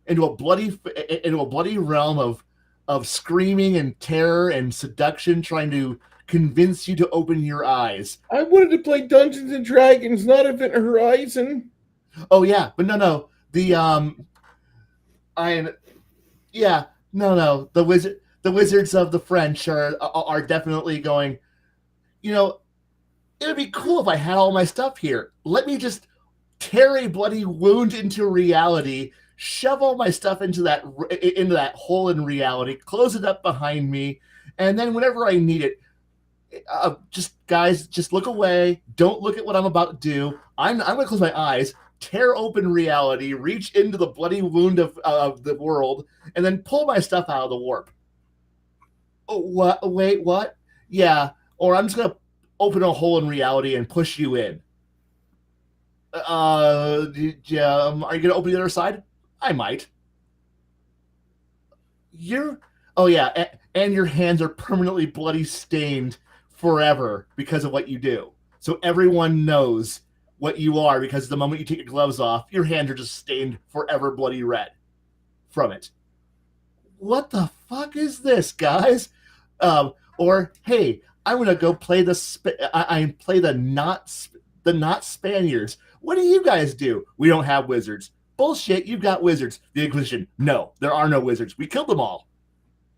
into a bloody realm of screaming and terror and seduction, trying to convince you to open your eyes. I wanted to play Dungeons and Dragons, not Event Horizon. Oh yeah, but no. The wizards of the French are definitely going, it'd be cool if I had all my stuff here. Let me just tear a bloody wound into reality, shove all my stuff into that hole in reality, close it up behind me, and then whenever I need it, just look away. Don't look at what I'm about to do. I'm going to close my eyes, tear open reality, reach into the bloody wound of the world, and then pull my stuff out of the warp. Oh, what? Wait, what? Yeah, or I'm just going to open a hole in reality and push you in. Are you going to open the other side? I might. Oh yeah, and your hands are permanently bloody stained forever because of what you do. So everyone knows what you are, because the moment you take your gloves off, your hands are just stained forever bloody red from it. What the fuck is this, guys? Or hey, I'm gonna go play the not Spaniards. What do you guys do? We don't have wizards. Bullshit, you've got wizards. The Inquisition. No, there are no wizards. We killed them all.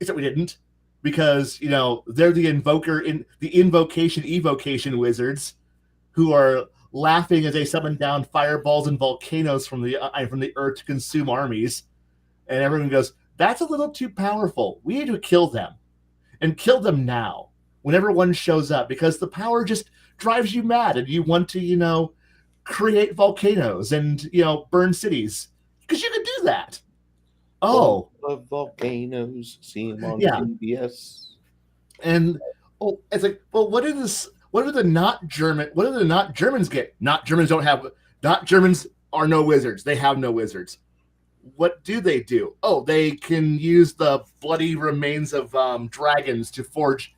Except we didn't, because they're the evocation wizards who are laughing as they summon down fireballs and volcanoes from the earth to consume armies, and everyone goes, "That's a little too powerful. We need to kill them, and kill them now." Whenever one shows up, because the power just drives you mad, and you want to create volcanoes and burn cities, because you can do that. Oh, of volcanoes, see them on Yeah. PBS. and it's like, well, what do the not Germans get? Not Germans are no wizards. They have no wizards. What do they do? Oh, they can use the bloody remains of dragons to forge,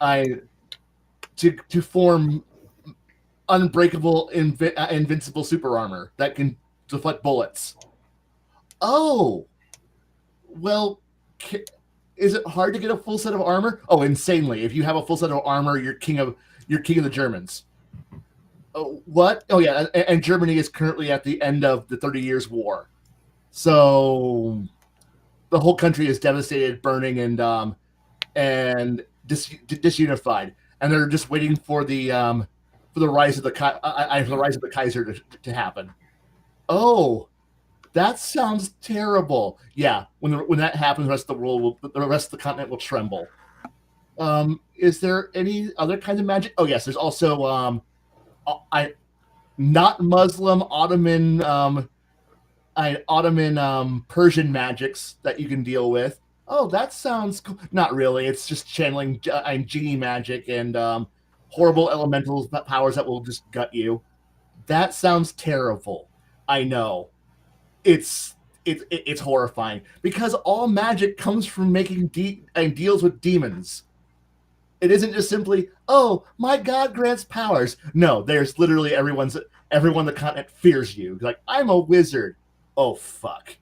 to form unbreakable, invincible super armor that can deflect bullets. Oh, well, is it hard to get a full set of armor? Oh, insanely! If you have a full set of armor, you're king of the Germans. Oh, what? Oh yeah, and Germany is currently at the end of the 30 Years' War, so the whole country is devastated, burning, and disunified, and they're just waiting for the rise of the Kaiser to happen. Oh, that sounds terrible. Yeah, when that happens, the rest of the continent will tremble. Is there any other kinds of magic? Oh yes, there's also not Muslim Ottoman Ottoman Persian magics that you can deal with. Oh, that sounds cool. Not really. It's just channeling genie magic and horrible elemental powers that will just gut you. That sounds terrible. I know. It's horrifying because all magic comes from making deals with demons. It isn't just simply, oh, my god grants powers. No, there's literally everyone on the continent fears you. Like, I'm a wizard. Oh fuck.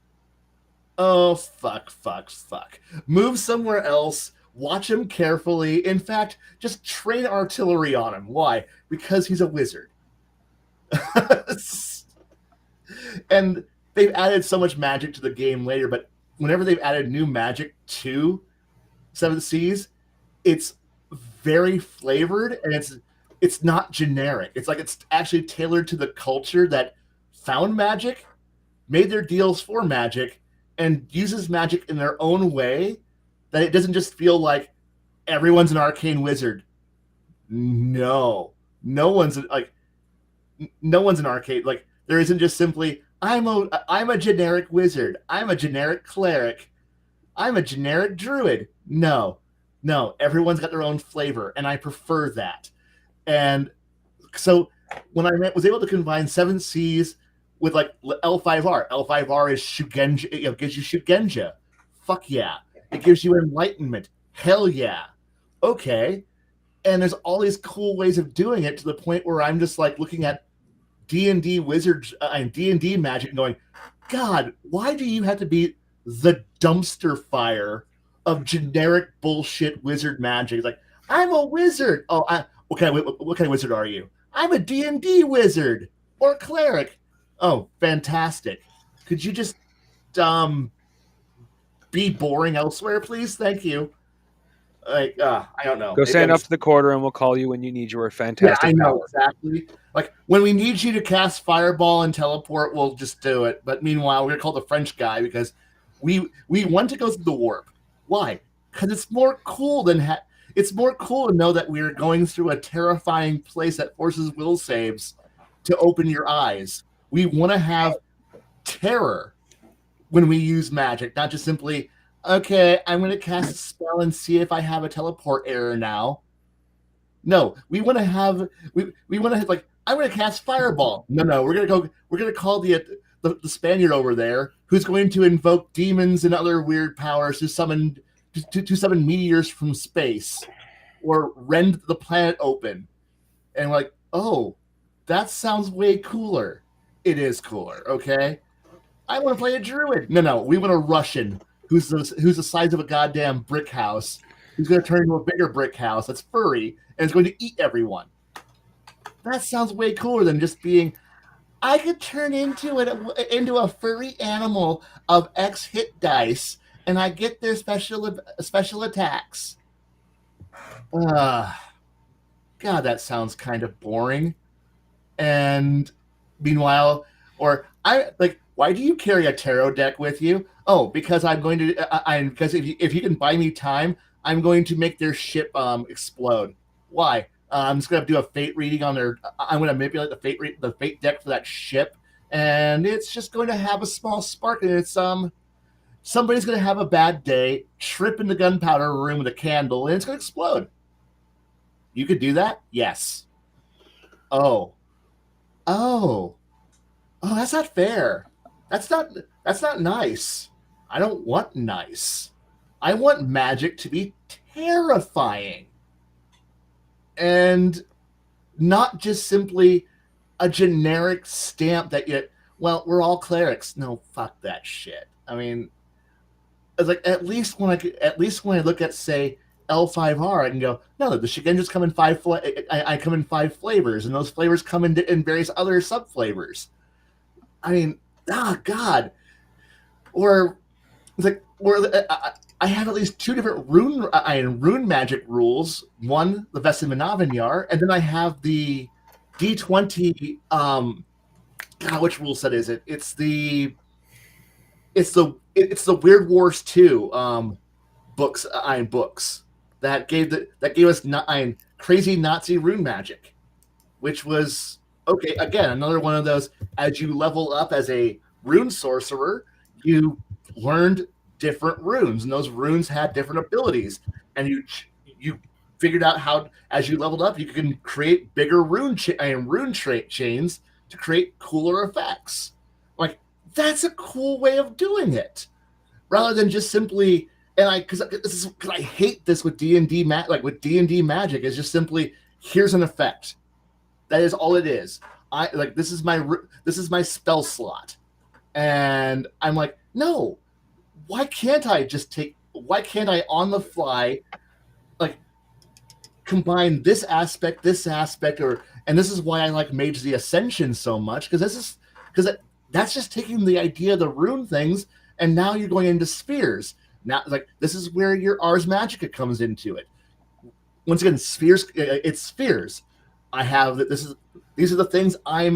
Oh fuck, fuck, fuck. Move somewhere else. Watch him carefully. In fact, just train artillery on him. Why? Because he's a wizard. And they've added so much magic to the game later, but whenever they've added new magic to Seventh Seas, it's very flavored and it's not generic. It's like it's actually tailored to the culture that found magic, made their deals for magic, and uses magic in their own way, that it doesn't just feel like everyone's an arcane wizard. No one's like no one's an arcane. Like, there isn't just simply I'm a generic wizard, I'm a generic cleric, I'm a generic druid. No, everyone's got their own flavor, and I prefer that. And so when I was able to combine Seven Seas with like L5R, L5R is Shugenja, it gives you Shugenja. Fuck yeah. It gives you enlightenment. Hell yeah. Okay. And there's all these cool ways of doing it, to the point where I'm just like looking at D&D wizards and D&D magic and going, God, why do you have to be the dumpster fire of generic bullshit wizard magic? It's like, I'm a wizard. Oh, what kind of wizard are you? I'm a D&D wizard or cleric. Oh, fantastic. Could you just be boring elsewhere, please? Thank you. Like, I don't know. Go stand up to the quarter and we'll call you when you need your fantastic I know, power. exactly. Like, when we need you to cast Fireball and Teleport, we'll just do it. But meanwhile, we're going to call the French guy because we want to go through the warp. Why? Because it's more cool than... It's more cool to know that we're going through a terrifying place that forces will saves to open your eyes. We want to have terror when we use magic, not just simply, okay, I'm going to cast a spell and see if I have a teleport error now. No, we want to have like, I'm going to cast Fireball. No, we're going to call the Spaniard over there, who's going to invoke demons and other weird powers to summon meteors from space or rend the planet open. And we're like, oh, that sounds way cooler. It is cooler, okay? I want to play a druid. No, we want a Russian who's the size of a goddamn brick house, who's going to turn into a bigger brick house that's furry and is going to eat everyone. That sounds way cooler than just being, I could turn into a furry animal of X hit dice, and I get their special attacks. God, that sounds kind of boring. And meanwhile, or I like, why do you carry a tarot deck with you? Oh, because I'm going to. Because if you can buy me time, I'm going to make their ship explode. Why? I'm just going to do a fate reading on their. I'm going to manipulate the fate deck for that ship, and it's just going to have a small spark, and it's somebody's going to have a bad day, trip in the gunpowder room with a candle, and it's going to explode. You could do that? Yes. Oh, that's not fair. That's not nice. I don't want nice. I want magic to be terrifying. And not just simply a generic stamp that we're all clerics. No, fuck that shit. I mean, it's like, at least when I look at, say, L5R, I can go, no, the Shigenjas come in I come in 5 flavors, and those flavors come in various other sub flavors. I mean, God. Or it's like, I have at least 2 different rune magic rules. One, the Vesemanavinyar, and then I have the D20. Which rule set is it? It's the Weird Wars 2 books that gave us crazy Nazi rune magic, which was okay. Again, another one of those. As you level up as a rune sorcerer, you learned different runes, and those runes had different abilities, and you figured out how, as you leveled up, you can create bigger chains to create cooler effects. Like, that's a cool way of doing it, rather than just simply. And because I hate this with D&D with D&D magic, is just simply, here's an effect. That is all it is. This is my spell slot, and I'm like, no, why can't I on the fly, like, combine this aspect, and this is why I like Mage the Ascension so much, because that's just taking the idea of the rune things, and now you're going into spheres. Now, like, this is where your Ars Magica comes into it. Once again, spheres. It's spheres. These are the things I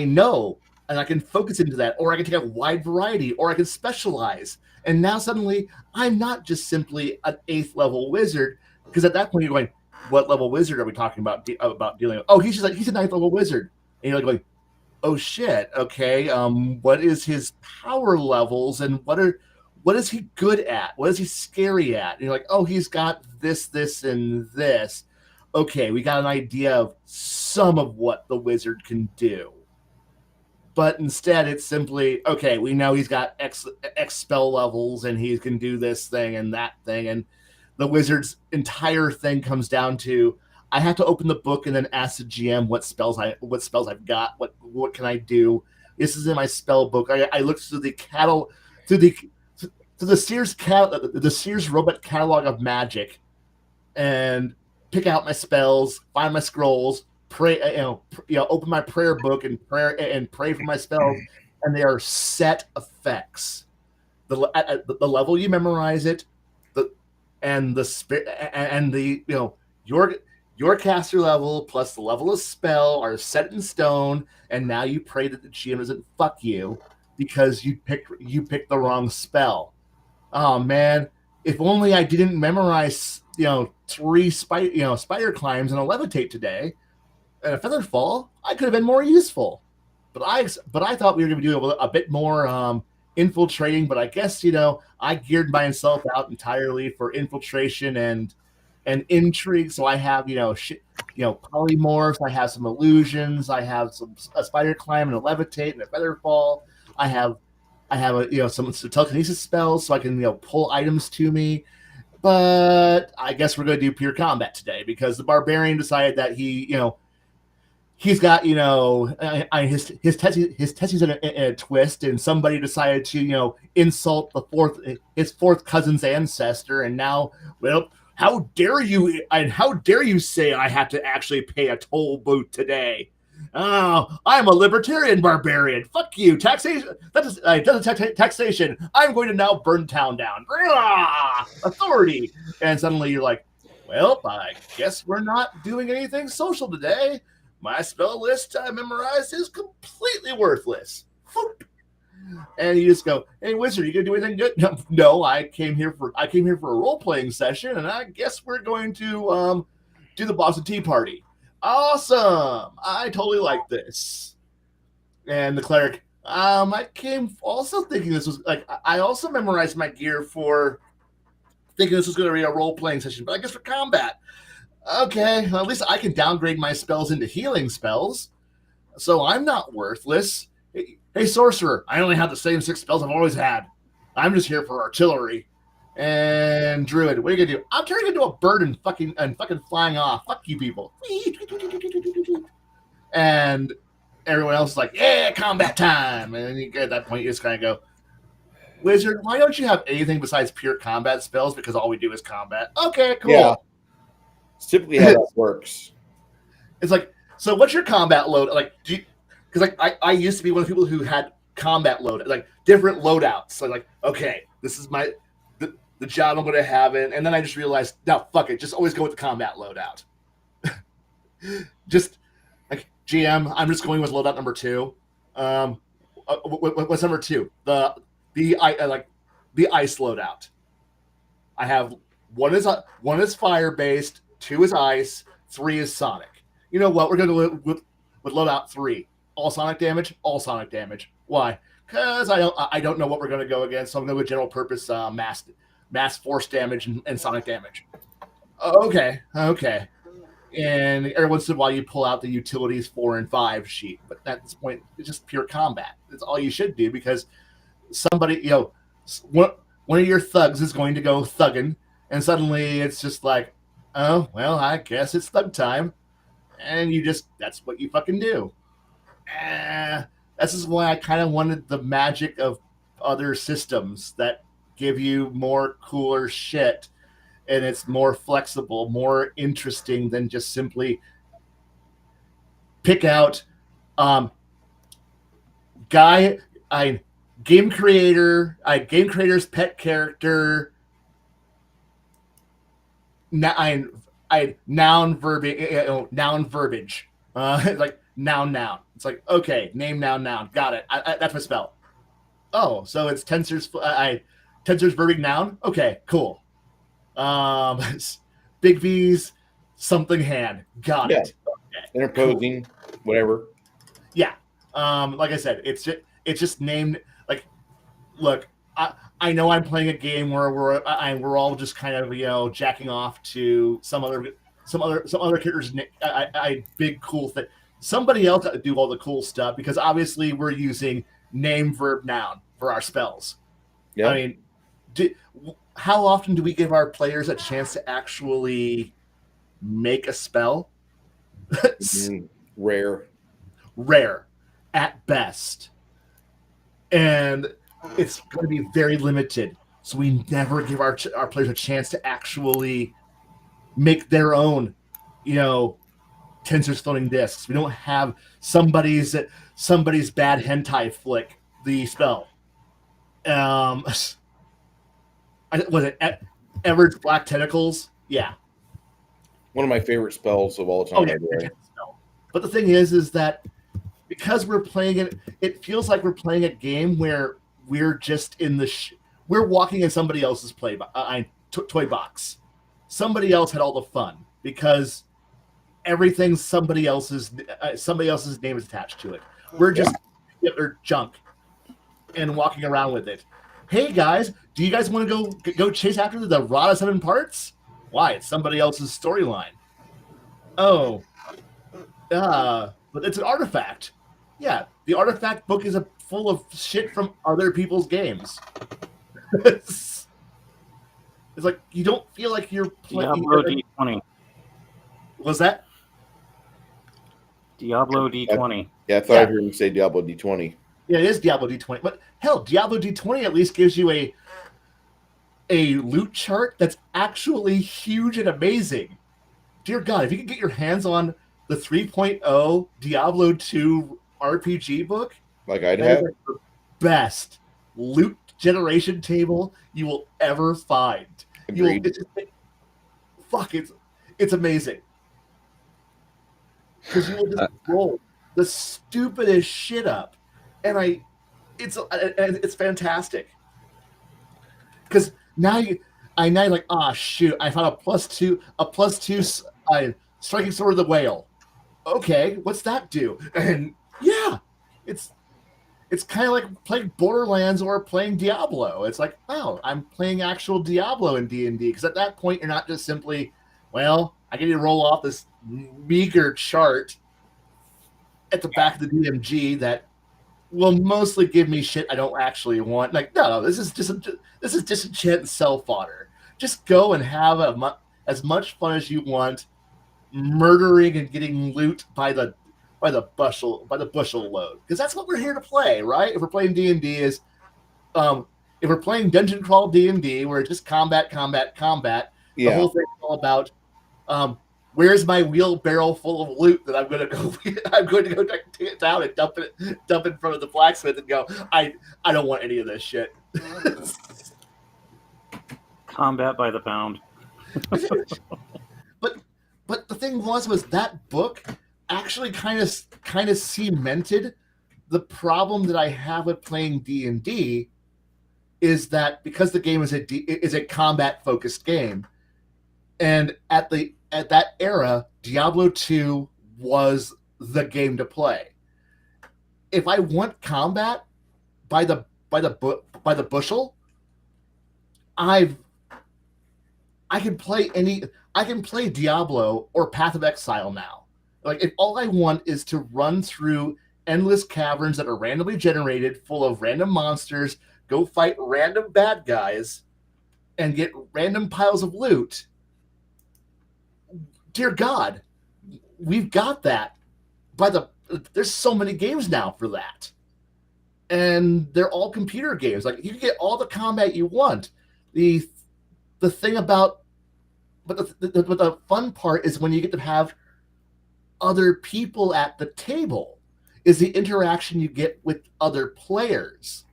know, and I can focus into that, or I can take a wide variety, or I can specialize. And now suddenly, I'm not just simply an 8th level wizard, because at that point you're going, what level wizard are we talking about dealing with? Oh, he's a 9th level wizard, and you're like, oh shit, okay. What is his power levels, and what is he good at? What is he scary at? And you're like, oh, he's got this, and this. Okay, we got an idea of some of what the wizard can do. But instead, it's simply, okay, we know he's got X spell levels, and he can do this thing and that thing. And the wizard's entire thing comes down to, I have to open the book and then ask the GM what spells I've got, what can I do. This is in my spell book. I look through the Sears Robot Catalog of Magic, and pick out my spells, find my scrolls, pray, open my prayer book and pray for my spells, and they are set effects. The level you memorize it, your caster level plus the level of spell are set in stone, and now you pray that the GM doesn't fuck you because you picked the wrong spell. Oh man, if only I didn't memorize 3 spider climbs and a levitate today, and a feather fall, I could have been more useful. But I thought we were going to do a bit more infiltrating, but I guess I geared myself out entirely for infiltration and intrigue. So I have polymorphs, I have some illusions, I have a spider climb and a levitate and a feather fall. I have some telekinesis spells, so I can pull items to me. But I guess we're going to do pure combat today, because the barbarian decided that he's got his testes in a twist, and somebody decided to insult his fourth cousin's ancestor, and now, well, how dare you say I have to actually pay a toll booth today? Oh, I'm a libertarian barbarian. Fuck you. Taxation. That doesn't taxation. I'm going to now burn town down. Authority. And suddenly you're like, well, I guess we're not doing anything social today. My spell list I memorized is completely worthless. And you just go, hey, wizard, you gonna do anything good? No, I came here for a role-playing session, and I guess we're going to do the Boston Tea Party. Awesome! I totally like this. And the cleric, I came also thinking this was I also memorized my gear for thinking this was going to be a role-playing session, but I guess for combat. Okay, well, at least I can downgrade my spells into healing spells, so I'm not worthless. Hey, sorcerer, I only have the same 6 spells I've always had. I'm just here for artillery. And druid, what are you gonna do? I'm turning into a bird and fucking flying off. Fuck you people. And everyone else is like, yeah, combat time. And then at that point, you just kind of go, wizard, why don't you have anything besides pure combat spells? Because all we do is combat. Okay, cool. Yeah. It's typically how that works. It's like, so what's your combat load? Because I used to be one of the people who had combat load, different loadouts. So okay, this is the job I'm going to have it. And then I just realized, no, fuck it. Just always go with the combat loadout. Just GM, I'm just going with loadout number 2. What's number 2? The ice loadout. I have one is fire based, 2 is ice, 3 is sonic. You know what? We're going to go with loadout 3. All sonic damage, all sonic damage. Why? Because I don't know what we're going to go against. So I'm going to go general purpose mass force damage and sonic damage. Okay. And every once in a while you pull out the utilities 4 and 5 sheet, but at this point it's just pure combat. That's all you should do, because somebody, one of your thugs is going to go thugging, and suddenly it's just like, oh well, I guess it's thug time, and that's what you fucking do. This is why I kind of wanted the magic of other systems that give you more cooler shit, and it's more flexible, more interesting than just simply pick out game creator's pet character, noun verbiage, like noun. It's like, okay, name noun, got it. That's my spell. Oh, so it's tensor's verbiage noun. Okay, cool. Big V's something hand. Got it. Okay, interposing, cool. Whatever. Yeah. Like I said, it's just named. Like, look, I know I'm playing a game where we're all just kind of jacking off to some other characters. Big cool thing. Somebody else had to do all the cool stuff, because obviously we're using name, verb, noun for our spells. Yeah. I mean, how often do we give our players a chance to actually make a spell? Rare at best. And it's going to be very limited. So we never give our players a chance to actually make their own, tensors floating discs. We don't have somebody's bad hentai flick the spell. Was it Everett's Black Tentacles? Yeah. One of my favorite spells of all time. But the thing is that because we're playing it, it feels like we're playing a game where we're just in we're walking in somebody else's toy box. Somebody else had all the fun because everything's somebody else's name is attached to it. We're just their junk and walking around with it. Hey guys, do you guys want to go chase after the Rod of 7 Parts? Why? It's somebody else's storyline. Oh, but it's an artifact. Yeah, the artifact book is full of shit from other people's games. It's like you don't feel like you're playing. Diablo D20. Was that? Diablo D20. Yeah, I thought I heard him say Diablo D20. Yeah, it is Diablo D20. But hell, Diablo D20 at least gives you a loot chart that's actually huge and amazing. Dear God, if you could get your hands on the 3.0 Diablo 2 RPG book, like I'd have, the best loot generation table you will ever find. It's amazing. Because you will just roll the stupidest shit up, and it's fantastic. Because now you're like, shoot, I found a +2 striking sword of the whale. Okay, what's that do? And yeah, it's kind of like playing Borderlands or playing Diablo. It's like, wow, I'm playing actual Diablo in D&D, because at that point you're not just simply, well, I get to roll off this meager chart at the back of the DMG that will mostly give me shit I don't actually want. Like, no, this is disenchant and sell fodder. Just go and have as much fun as you want, murdering and getting loot by the bushel load, because that's what we're here to play, right? If we're playing D&D, if we're playing Dungeon Crawl D&D, where it's just combat. The whole thing is all about where's my wheelbarrow full of loot that I'm going to go take it down and dump it in front of the blacksmith and go, I don't want any of this shit. Combat by the pound. But the thing was that book actually kind of cemented the problem that I have with playing D&D, is that because the game is a combat focused game, and at that era, Diablo 2 was the game to play. If I want combat, by the bushel. I can play Diablo or Path of Exile now. Like, if all I want is to run through endless caverns that are randomly generated, full of random monsters, go fight random bad guys, and get random piles of loot, dear God, we've got that. There's so many games now for that, and they're all computer games. Like, you can get all the combat you want. The thing about, but the fun part is when you get to have other people at the table, is the interaction you get with other players.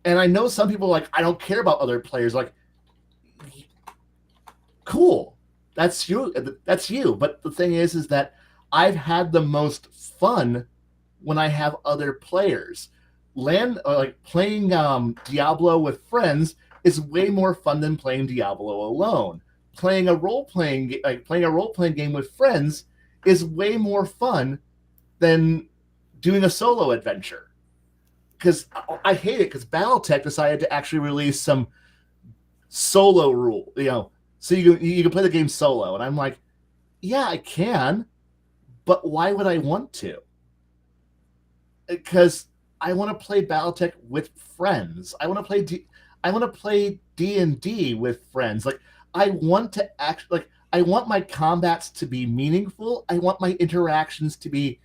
And I know some people are like, I don't care about other players. Like, cool, that's you. But the thing is that I've had the most fun when I have other players. Playing Diablo with friends is way more fun than playing Diablo alone. Playing a role-playing game with friends is way more fun than doing a solo adventure. Because I hate it, because BattleTech decided to actually release some solo rule, so you can play the game solo. And I'm like, yeah, I can, but why would I want to? Because I want to play BattleTech with friends. I want to play D&D with friends. Like, I want to I want my combats to be meaningful. I want my interactions to be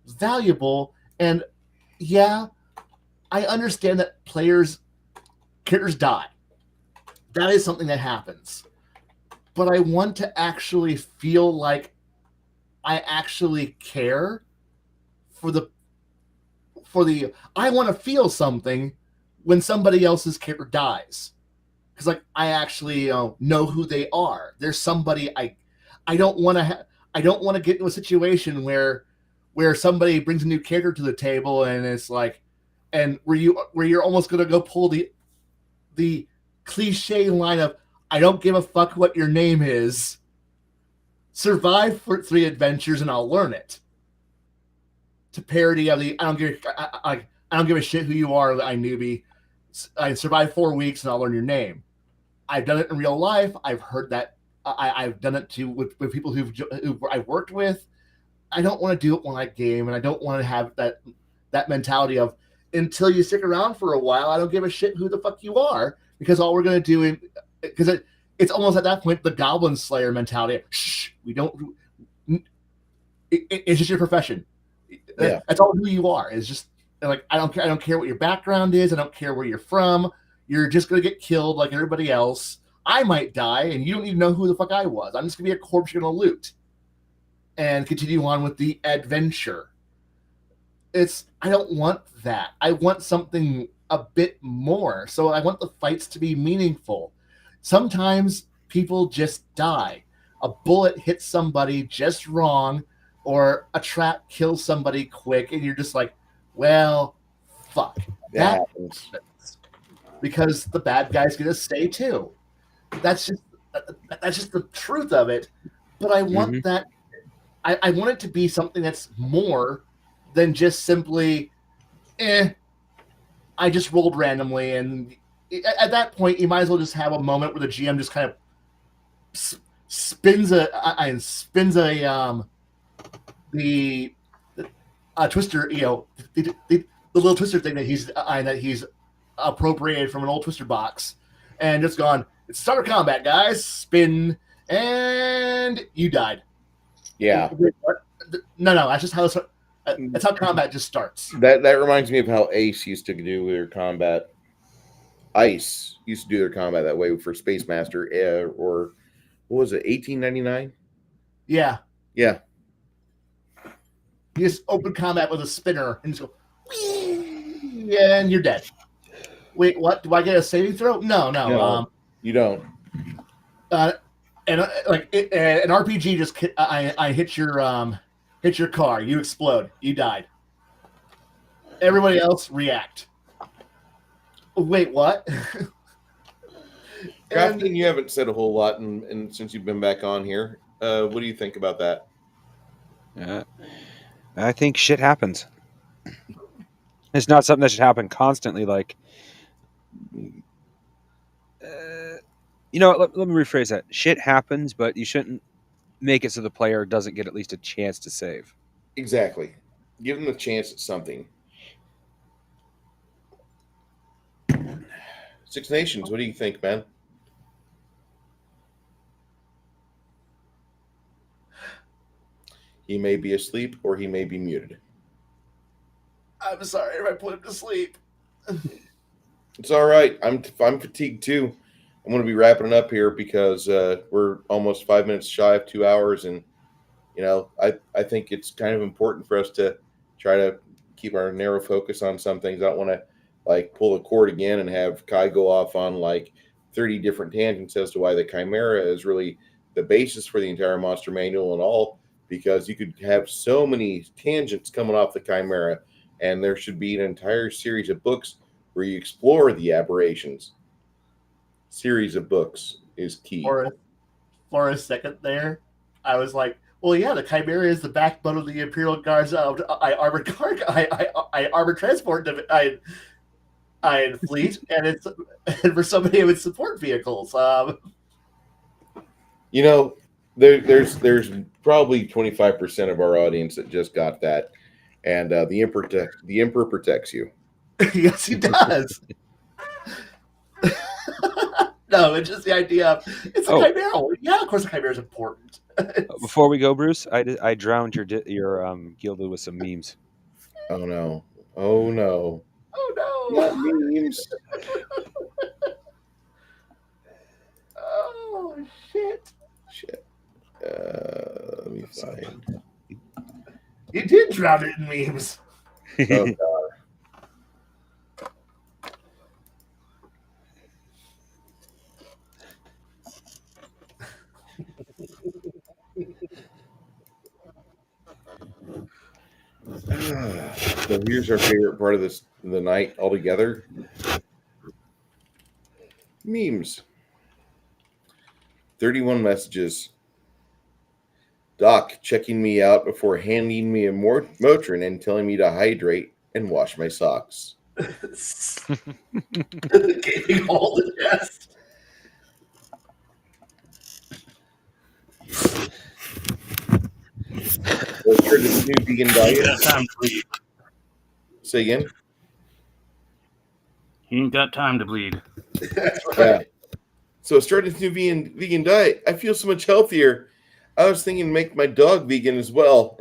valuable. And yeah, I understand that characters die. That is something that happens. But I want to actually feel like I actually care I want to feel something when somebody else's character dies. Because, like, I actually know who they are. There's somebody I don't want to get into a situation where somebody brings a new character to the table and it's like, and where you're almost gonna go pull the cliche line of, I don't give a fuck what your name is. Survive for 3 adventures and I'll learn it. To parody of the, I don't give a shit who you are, I newbie. I survive 4 weeks and I'll learn your name. I've done it in real life. I've heard that. I've done it with people who I've worked with. I don't want to do it when I game, and I don't want to have that mentality of, until you stick around for a while, I don't give a shit who the fuck you are, because all we're going to do, because it's almost at that point the Goblin Slayer mentality. Shh, we don't. It's just your profession. Yeah. That's all who you are. It's just like, I don't care what your background is. I don't care where you're from. You're just gonna get killed like everybody else. I might die, and you don't even know who the fuck I was. I'm just gonna be a corpse you're gonna loot and continue on with the adventure. I don't want that. I want something a bit more. So I want the fights to be meaningful. Sometimes people just die. A bullet hits somebody just wrong, or a trap kills somebody quick, and you're just like, well, fuck. That happens. Because the bad guy's gonna stay too. That's just the truth of it. But I want that. I want it to be something that's more than just simply, I just rolled randomly, and at that point, you might as well just have a moment where the GM just kind of spins a twister, the little twister thing that he's appropriated from an old twister box, and just gone, it's starter combat, guys, spin, and you died. Yeah. No, that's just how that's how combat just starts. That reminds me of how Ace used to do their combat. Ice used to do their combat that way for Space Master, or what was it, 1899? Yeah. Yeah. You just open combat with a spinner and just go, whee, and you're dead. Wait, what? Do I get a saving throw? No. You don't. And an RPG just I hit your car. You explode. You died. Everybody else react. Wait, what? Crafting, you haven't said a whole lot, and since you've been back on here, what do you think about that? I think shit happens. It's not something that should happen constantly. Like, let me rephrase that. Shit happens, but you shouldn't make it so the player doesn't get at least a chance to save. Exactly. Give them a chance at something. Six Nations, what do you think, man? He may be asleep or he may be muted. I'm sorry if I put him to sleep. It's all right. I'm fatigued too. I'm going to be wrapping it up here because we're almost 5 minutes shy of 2 hours, and I think it's kind of important for us to try to keep our narrow focus on some things. I don't want to like pull the cord again and have Kai go off on like 30 different tangents as to why the Chimera is really the basis for the entire monster manual and all, because you could have so many tangents coming off the Chimera, and there should be an entire series of books where you explore the aberrations. Series of books is key. For a second there, I was like, well, yeah, the Chimera is the backbone of the Imperial Guard's armored transport fleet, and for so many of its support vehicles. There's probably 25% of our audience that just got that, and the Emperor protects you. Yes, he does. No, it's just the idea of it's a Chimera. Yeah, of course, the Chimera is important. Before we go, Bruce, I drowned your Gilded with some memes. Oh no! Oh no! Oh no! Not memes. Oh shit! Shit. Let me find. You did drown it in memes. Oh god. So here's our favorite part of the night altogether. Memes. 31 messages. Doc checking me out before handing me a Motrin and telling me to hydrate and wash my socks. Gaping hole in the chest. Let's try this new vegan diet. Time to bleed. Say again? He ain't got time to bleed. That's right. Yeah. So I started this new vegan diet. I feel so much healthier. I was thinking to make my dog vegan as well.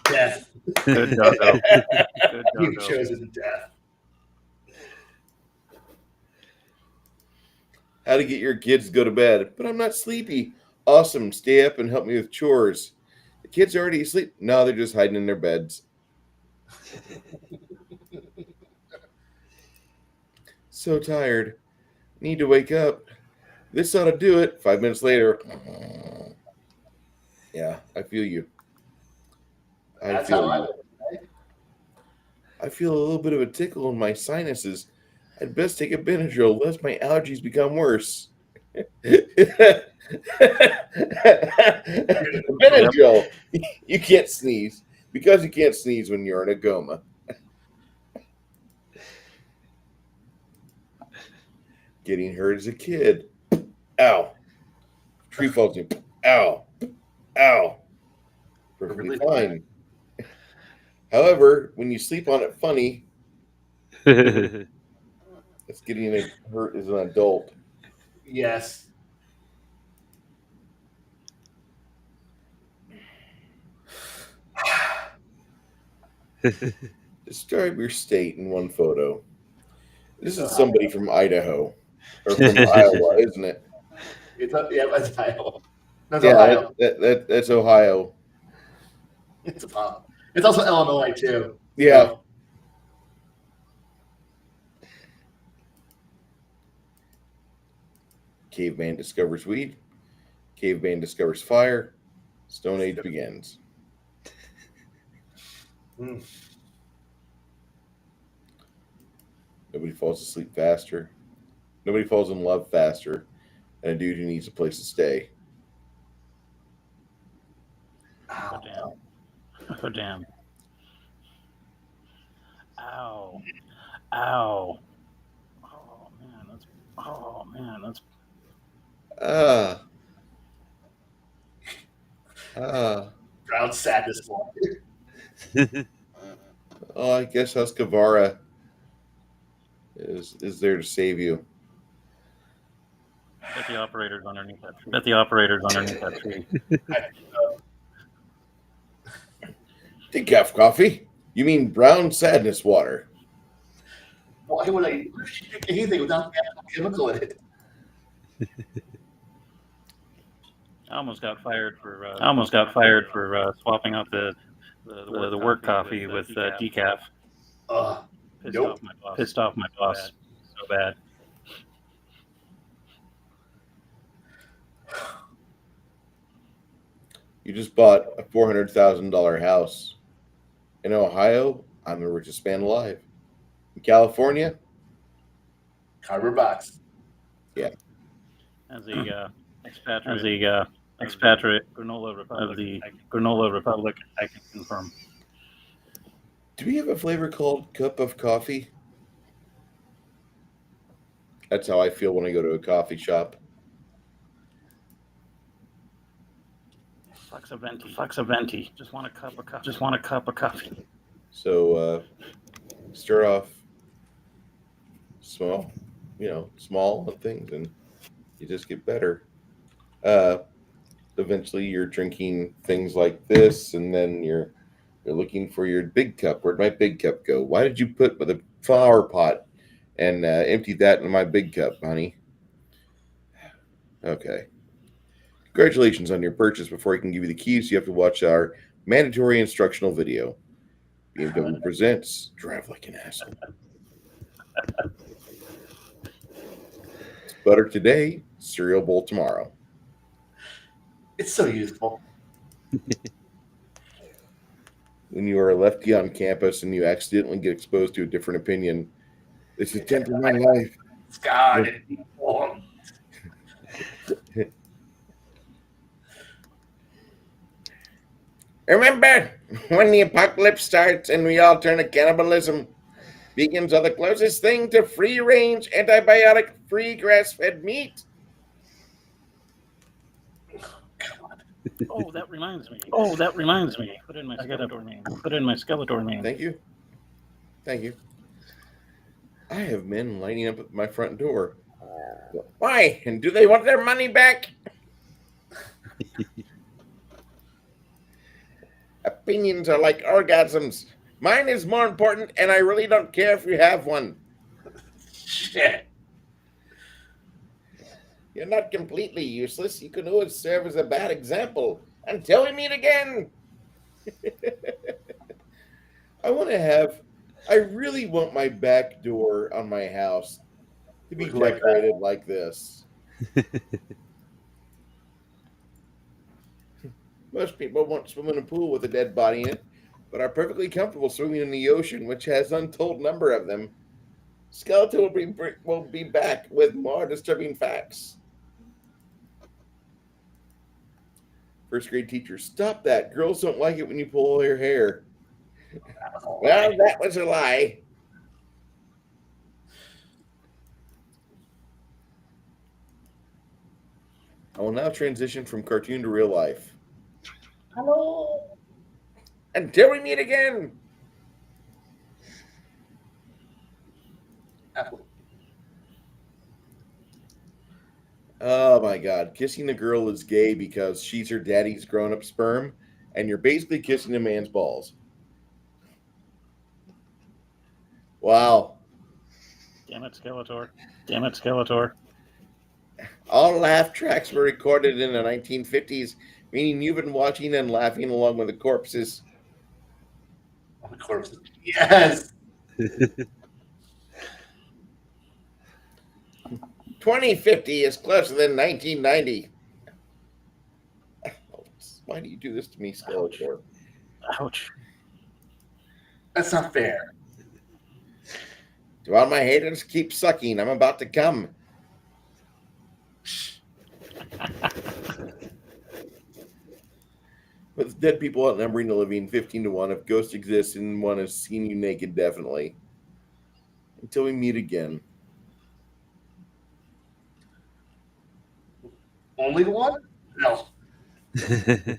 Death. Good doggo. Good You've doggo. chosen death. How to get your kids to go to bed. But I'm not sleepy. Awesome. Stay up and help me with chores. The kids are already asleep. No, they're just hiding in their beds. So tired. Need to wake up. This ought to do it. 5 minutes later. Yeah, I feel you. I feel a little bit of a tickle in my sinuses. I'd best take a Benadryl lest my allergies become worse. Benadryl. You can't sneeze because you can't sneeze when you're in a coma. Getting hurt as a kid. Ow. Tree falls in. Ow. Ow. Perfectly fine. However, when you sleep on it funny, it's getting hurt as an adult. Yes. Describe your state in one photo. This is somebody from Idaho. Or from Iowa, isn't it? That's Iowa. That's Yeah, Ohio. that's Ohio. It's also Illinois too. Yeah. So, Caveman discovers weed. Caveman discovers fire. Stone Age begins. Nobody falls asleep faster. Nobody falls in love faster than a dude who needs a place to stay. Oh, damn. Oh, damn. Ow. Ow. Oh man, that's Ah. Ah. Proud sadness one. Oh, I guess Husqvarna is there to save you. bet the operator's underneath that tree. Bet the operator's underneath that tree. Decaf coffee? You mean brown sadness water? Why would I drink anything without the chemical in it? I almost got fired for swapping out the work coffee with decaf. Pissed Nope. off my boss. Pissed off my boss so bad. You just bought a $400,000 house. In Ohio, I'm the richest man alive. In California, Cardboard box. As a expatriate granola republic of the granola republic, I can confirm. do we have a flavor called cup of coffee? That's how I feel when I go to a coffee shop. Flexaventi. Just want a cup of coffee. So start off small, small on things, and you just get better. Eventually, you're drinking things like this, and then you're looking for your big cup. Where'd my big cup go? Why did you put the flower pot and empty that in my big cup, honey? Okay. Congratulations on your purchase. Before I can give you the keys, you have to watch our mandatory instructional video. BMW presents Drive Like an Asshole. It's butter today, cereal bowl tomorrow. It's so useful. When you are a lefty on campus and you accidentally get exposed to a different opinion, it's a tenth of my life. God. Remember, when the apocalypse starts and we all turn to cannibalism, vegans are the closest thing to free-range, antibiotic-free grass-fed meat. Oh, that reminds me. Put in my Skeletor name. Thank you. I have men lining up at my front door. Why? And do they want their money back? Opinions are like orgasms. Mine is more important, and I really don't care if you have one. Shit. You're not completely useless. You can always serve as a bad example. Until we meet again. I really want my back door on my house to be decorated like this. Most people won't swim in a pool with a dead body in it, but are perfectly comfortable swimming in the ocean, which has an untold number of them. Skeleton will be back with more disturbing facts. First grade teacher, stop that. Girls don't like it when you pull their hair. Well, that was a lie. I will now transition from cartoon to real life. Hello. Until we meet again. Oh my God. Kissing a girl is gay because she's her daddy's grown up sperm, and you're basically kissing a man's balls. Wow. Damn it, Skeletor. All laugh tracks were recorded in the 1950s, meaning you've been watching and laughing along with the corpses. The corpses. Yes. 2050 is closer than 1990. Why do you do this to me, Skeletor? Ouch. That's not fair. Do all my haters keep sucking? I'm about to come. With dead people outnumbering the living 15 to 1, if ghosts exist and one has seen you naked, definitely. Until we meet again. Only one? No. The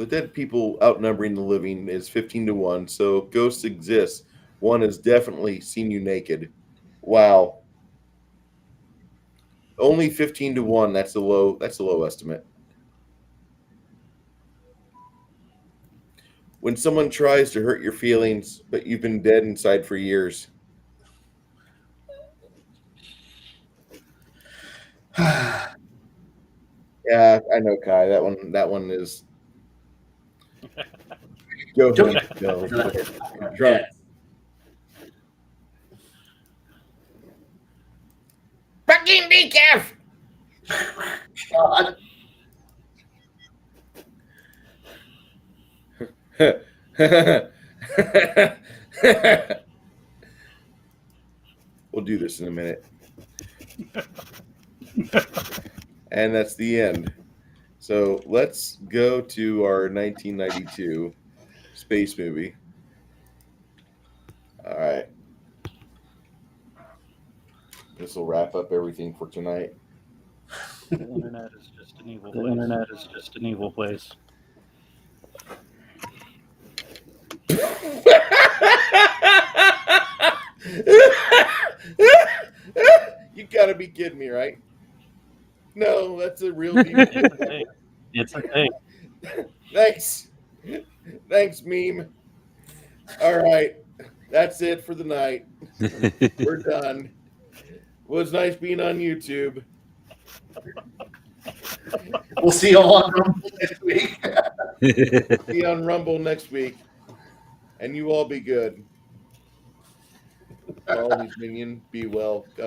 dead people outnumbering the living is 15 to 1, so if ghosts exist, one has definitely seen you naked. Wow. Only 15 to 1, that's a low estimate. When someone tries to hurt your feelings, but you've been dead inside for years. Yeah, I know, Kai. That one is. Go ahead. Go. Drunk. Fucking decaf. God. We'll do this in a minute. And that's the end. So let's go to our 1992 space movie. All right. This will wrap up everything for tonight. The internet is just an evil place. The internet is just an evil place. You gotta be kidding me, right? No, that's a real deal. It's a thing. Thanks. Thanks, meme. All right. That's it for the night. We're done. It was nice being on YouTube. We'll see you all on Rumble next week. Be on Rumble next week. And you all be good. All these minions, be well. God